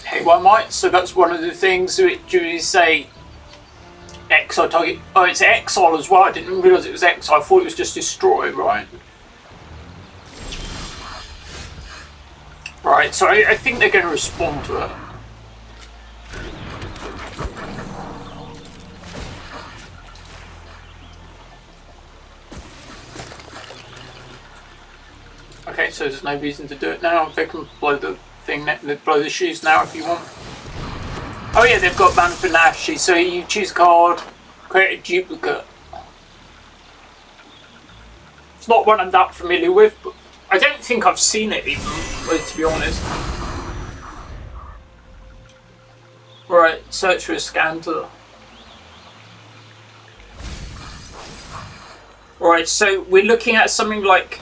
Hey, one might. So that's one of the things that you say. Exile target. Oh, it's exile as well. I didn't realise it was exile. I thought it was just destroy, right? Right. So I think they're going to respond to it. Okay, so there's no reason to do it now. They can blow the thing, blow the shoes now if you want. Oh yeah, they've got Mana for Nashi, so you choose a card, create a duplicate. It's not one I'm that familiar with, but I don't think I've seen it even, to be honest. Right, search for a scanner. Right, so we're looking at something like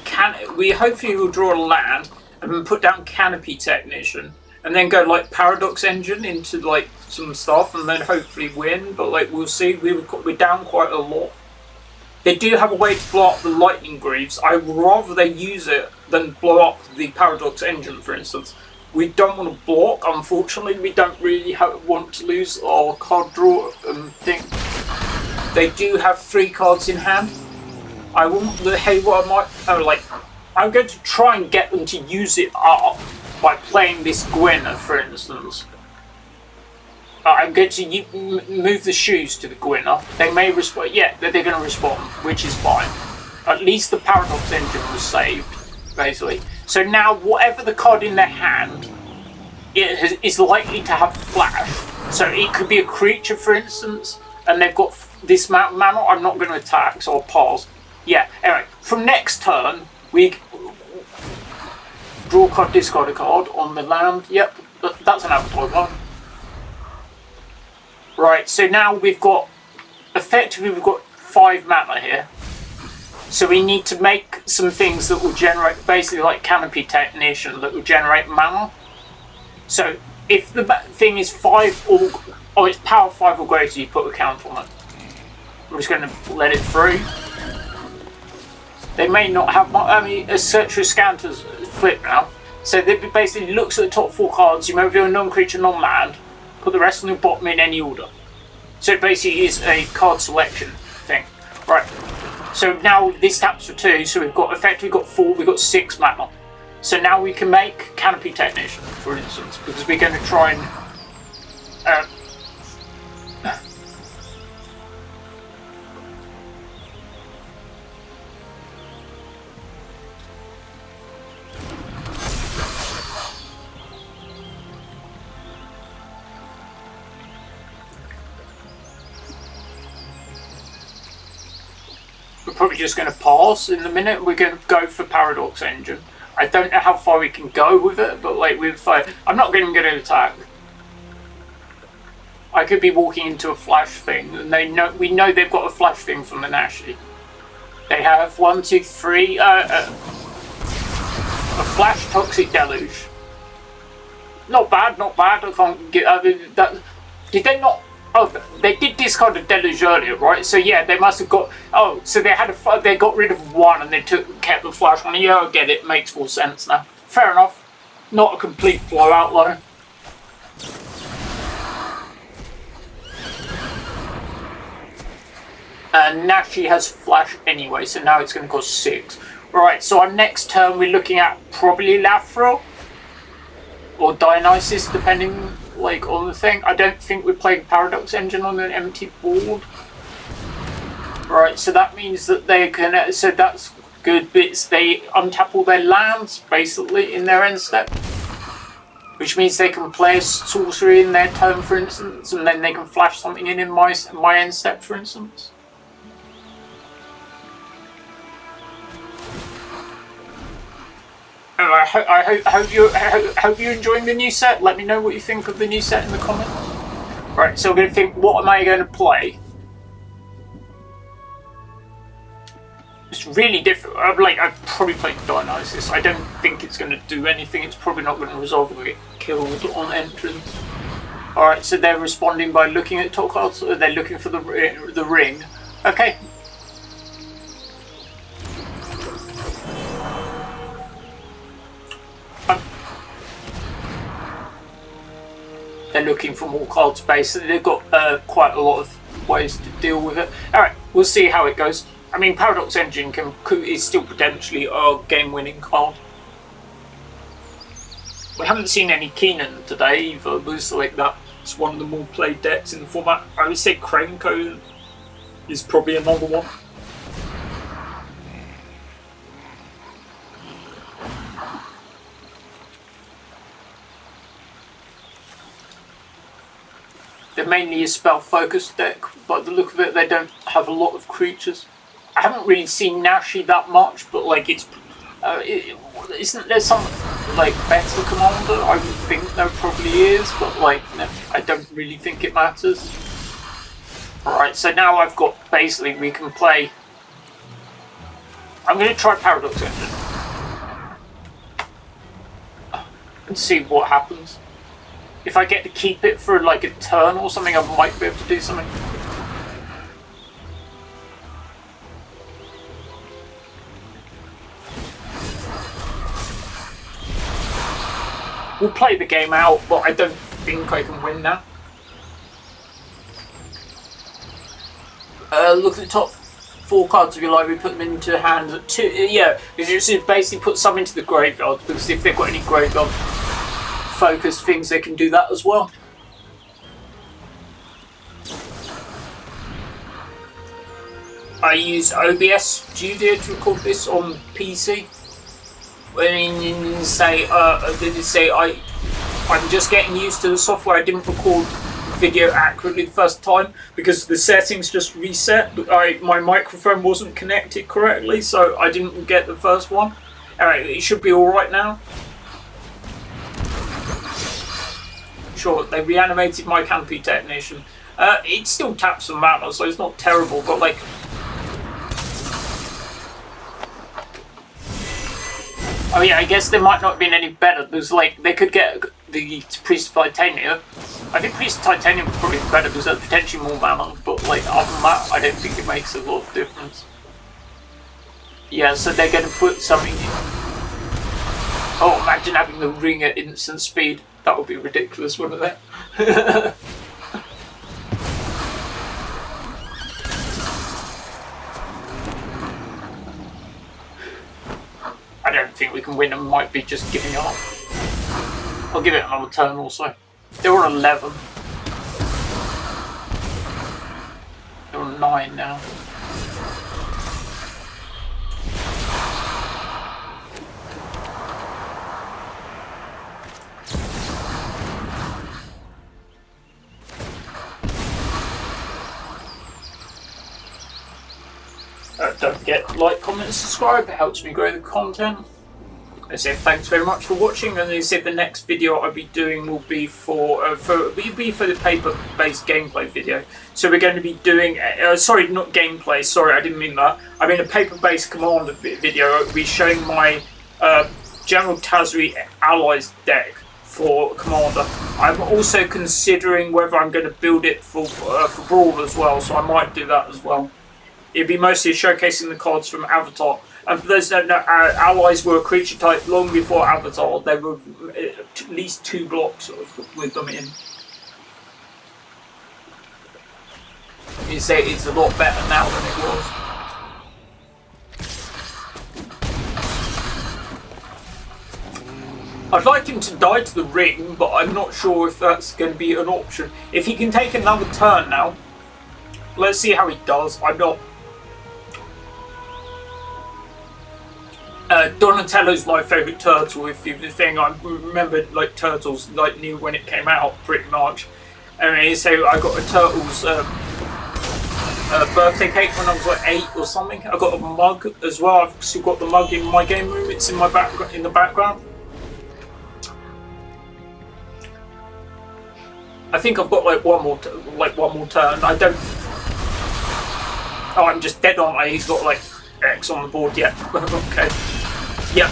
we hopefully will draw a land and then put down Canopy Technician and then go like Paradox Engine into like some stuff and then hopefully win, but like we'll see. We're down quite a lot. They do have a way to blow up the Lightning Greaves. I would rather they use it than blow up the Paradox Engine, for instance. We don't want to block, unfortunately. We don't really want to lose our card draw thing. They do have 3 cards in hand. I want the I'm going to try and get them to use it up by playing this Gwynna, for instance. I'm going to move the shoes to the Gwynna. They may respond. Yeah, they're going to respond, which is fine. At least the Paradox Engine was saved, basically. So now, whatever the card in their hand is likely to have flash. So it could be a creature, for instance, and they've got this amount of mana. I'm not going to attack, so I'll pause. Yeah, anyway, from next turn, we draw a card, discard a card on the land. Yep, that's an Avatar card. Right, so now we've got 5 mana here. So we need to make some things that will generate, basically like Canopy Technician, that will generate mana. So if the thing is 5 or it's power 5 or greater, you put a count on it. I'm just going to let it through. They may not have much. I mean, a search for scanners flip now. So they basically looks at the top 4 cards. You reveal a non-creature, non-land. Put the rest on the bottom in any order. So it basically is a card selection thing. Right. So now this taps for 2. So we've got 4. We've got 6 mana. So now we can make Canopy Technician, for instance, because we're going to try and. We're probably just going to pass in a minute. We're going to go for Paradox Engine. I don't know how far we can go with it, but like I'm not even going to attack. I could be walking into a flash thing, and we know they've got a flash thing from the Nashi. They have 1, 2, 3. A flash Toxic Deluge. Not bad, not bad. I can't get that. Did they not? Oh, they did discard a Deluge earlier, right? So yeah, they must have got. Oh, so they got rid of 1 and they kept the flash one. Yeah, I get it. Makes more sense now. Fair enough. Not a complete blowout though. And Nashi has flash anyway, so now it's going to cost 6. Right. So our next turn we're looking at probably Lathril or Dionysus, depending. Like on the thing, I don't think we're playing Paradox Engine on an empty board. Right, so that means that they can. So that's good bits. They untap all their lands basically in their end step, which means they can play a sorcery in their turn, for instance, and then they can flash something in my end step, for instance. I hope you're enjoying the new set. Let me know what you think of the new set in the comments. Right, so we're going to think, what am I going to play? It's really different. I've probably played Dionysus. I don't think it's going to do anything. It's probably not going to resolve or get killed on entrance. Alright, so they're responding by looking at top cards, or they're looking for the ring. Okay. They're looking for more card space. They've got quite a lot of ways to deal with it. Alright, we'll see how it goes. I mean, Paradox Engine is still potentially a game-winning card. We haven't seen any Keenan today either. Looks like that's one of the more played decks in the format. I would say Cranko is probably another one. They're mainly a spell-focused deck. By the look of it, they don't have a lot of creatures. I haven't really seen Nashi that much, but like isn't there some like better commander? I would think there probably is, but like no, I don't really think it matters. Alright, so now I've got basically we can play. I'm gonna try Paradox Engine and see what happens. If I get to keep it for like a turn or something, I might be able to do something. We'll play the game out, but I don't think I can win now. Look at the top 4 cards of your library, put them into hand at 2. Yeah, because you should basically put some into the graveyard, because if they've got any graveyard focused things, they can do that as well. I use OBS Studio to record this on PC. When you say, I'm just getting used to the software. I didn't record video accurately the first time because the settings just reset. My microphone wasn't connected correctly, so I didn't get the first one. Alright, it should be alright now. Sure, they reanimated my Canopy Technician. It still taps some mana, so it's not terrible, but like... Oh yeah, I guess they might not have been any better. There's like, they could get the Priest of Titania. I think Priest of Titania would probably be better because there's potentially more mana, but like other than that, I don't think it makes a lot of difference. Yeah, so they're going to put something in. Oh, imagine having the ring at instant speed. That would be ridiculous, wouldn't it? I don't think we can win and might be just giving up. I'll give it another turn also. They're on 11. They're on 9 now. Don't forget, like, comment and subscribe. It helps me grow the content. I say thanks very much for watching, and I say the next video I'll be doing will be for the paper-based gameplay video. So we're going to be doing sorry, not gameplay. Sorry, I didn't mean that. I mean a paper-based commander video. I'll be showing my General Tazri Allies deck for commander. I'm also considering whether I'm going to build it for Brawl as well. So I might do that as well. It'd be mostly showcasing the cards from Avatar. And for those who don't know, Allies were a creature type long before Avatar. There were at least 2 blocks with them in. You say it's a lot better now than it was. I'd like him to die to the ring, but I'm not sure if that's going to be an option. If he can take another turn now, let's see how he does. I'm not... Donatello's my favourite turtle. If you think, I remember like Turtles, like new when it came out, pretty much. Anyway, so I got a Turtles birthday cake when I was like 8 or something. I got a mug as well. I've still got the mug in my game room. It's in my in the background. I think I've got like one more turn. I don't. Oh, I'm just dead on. He's got like X on the board yet. Okay. Yep.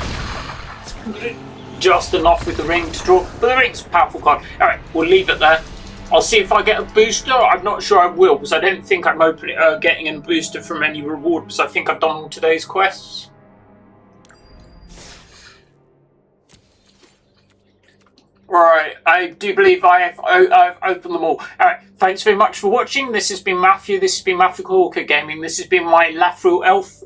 Just enough with the ring to draw. But the ring's a powerful card. Alright, we'll leave it there. I'll see if I get a booster. I'm not sure I will, because I don't think I'm getting a booster from any reward, because I think I've done all today's quests. Right, I do believe I've opened them all. Alright, thanks very much for watching. This has been Matthew. This has been Matthew Hawker Gaming. This has been my Lathril Elf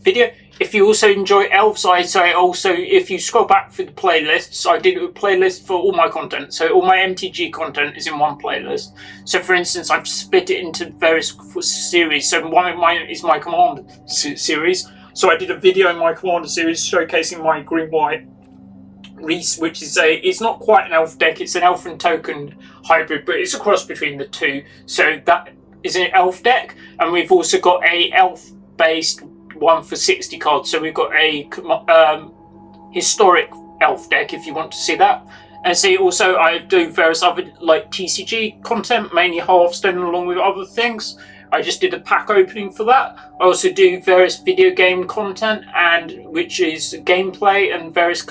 video. If you also enjoy Elves, I say also, if you scroll back through the playlists, I did a playlist for all my content. So all my MTG content is in one playlist. So for instance, I've split it into various series. So one of mine is my Commander series. So I did a video in my Commander series showcasing my green-white Reese, which is it's not quite an elf deck, it's an elf and token hybrid, but it's a cross between the two. So that is an elf deck, and we've also got a elf-based one for 60 cards. So we've got a historic elf deck if you want to see that. And see, also I do various other like TCG content, mainly Hearthstone along with other things. I just did a pack opening for that. I also do various video game content, and which is gameplay and various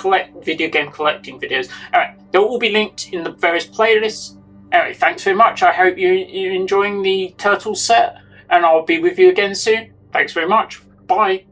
video game collecting videos. Alright, they'll all be linked in the various playlists. Anyway, thanks very much. I hope you're enjoying the turtle set, and I'll be with you again soon. Thanks very much. Bye.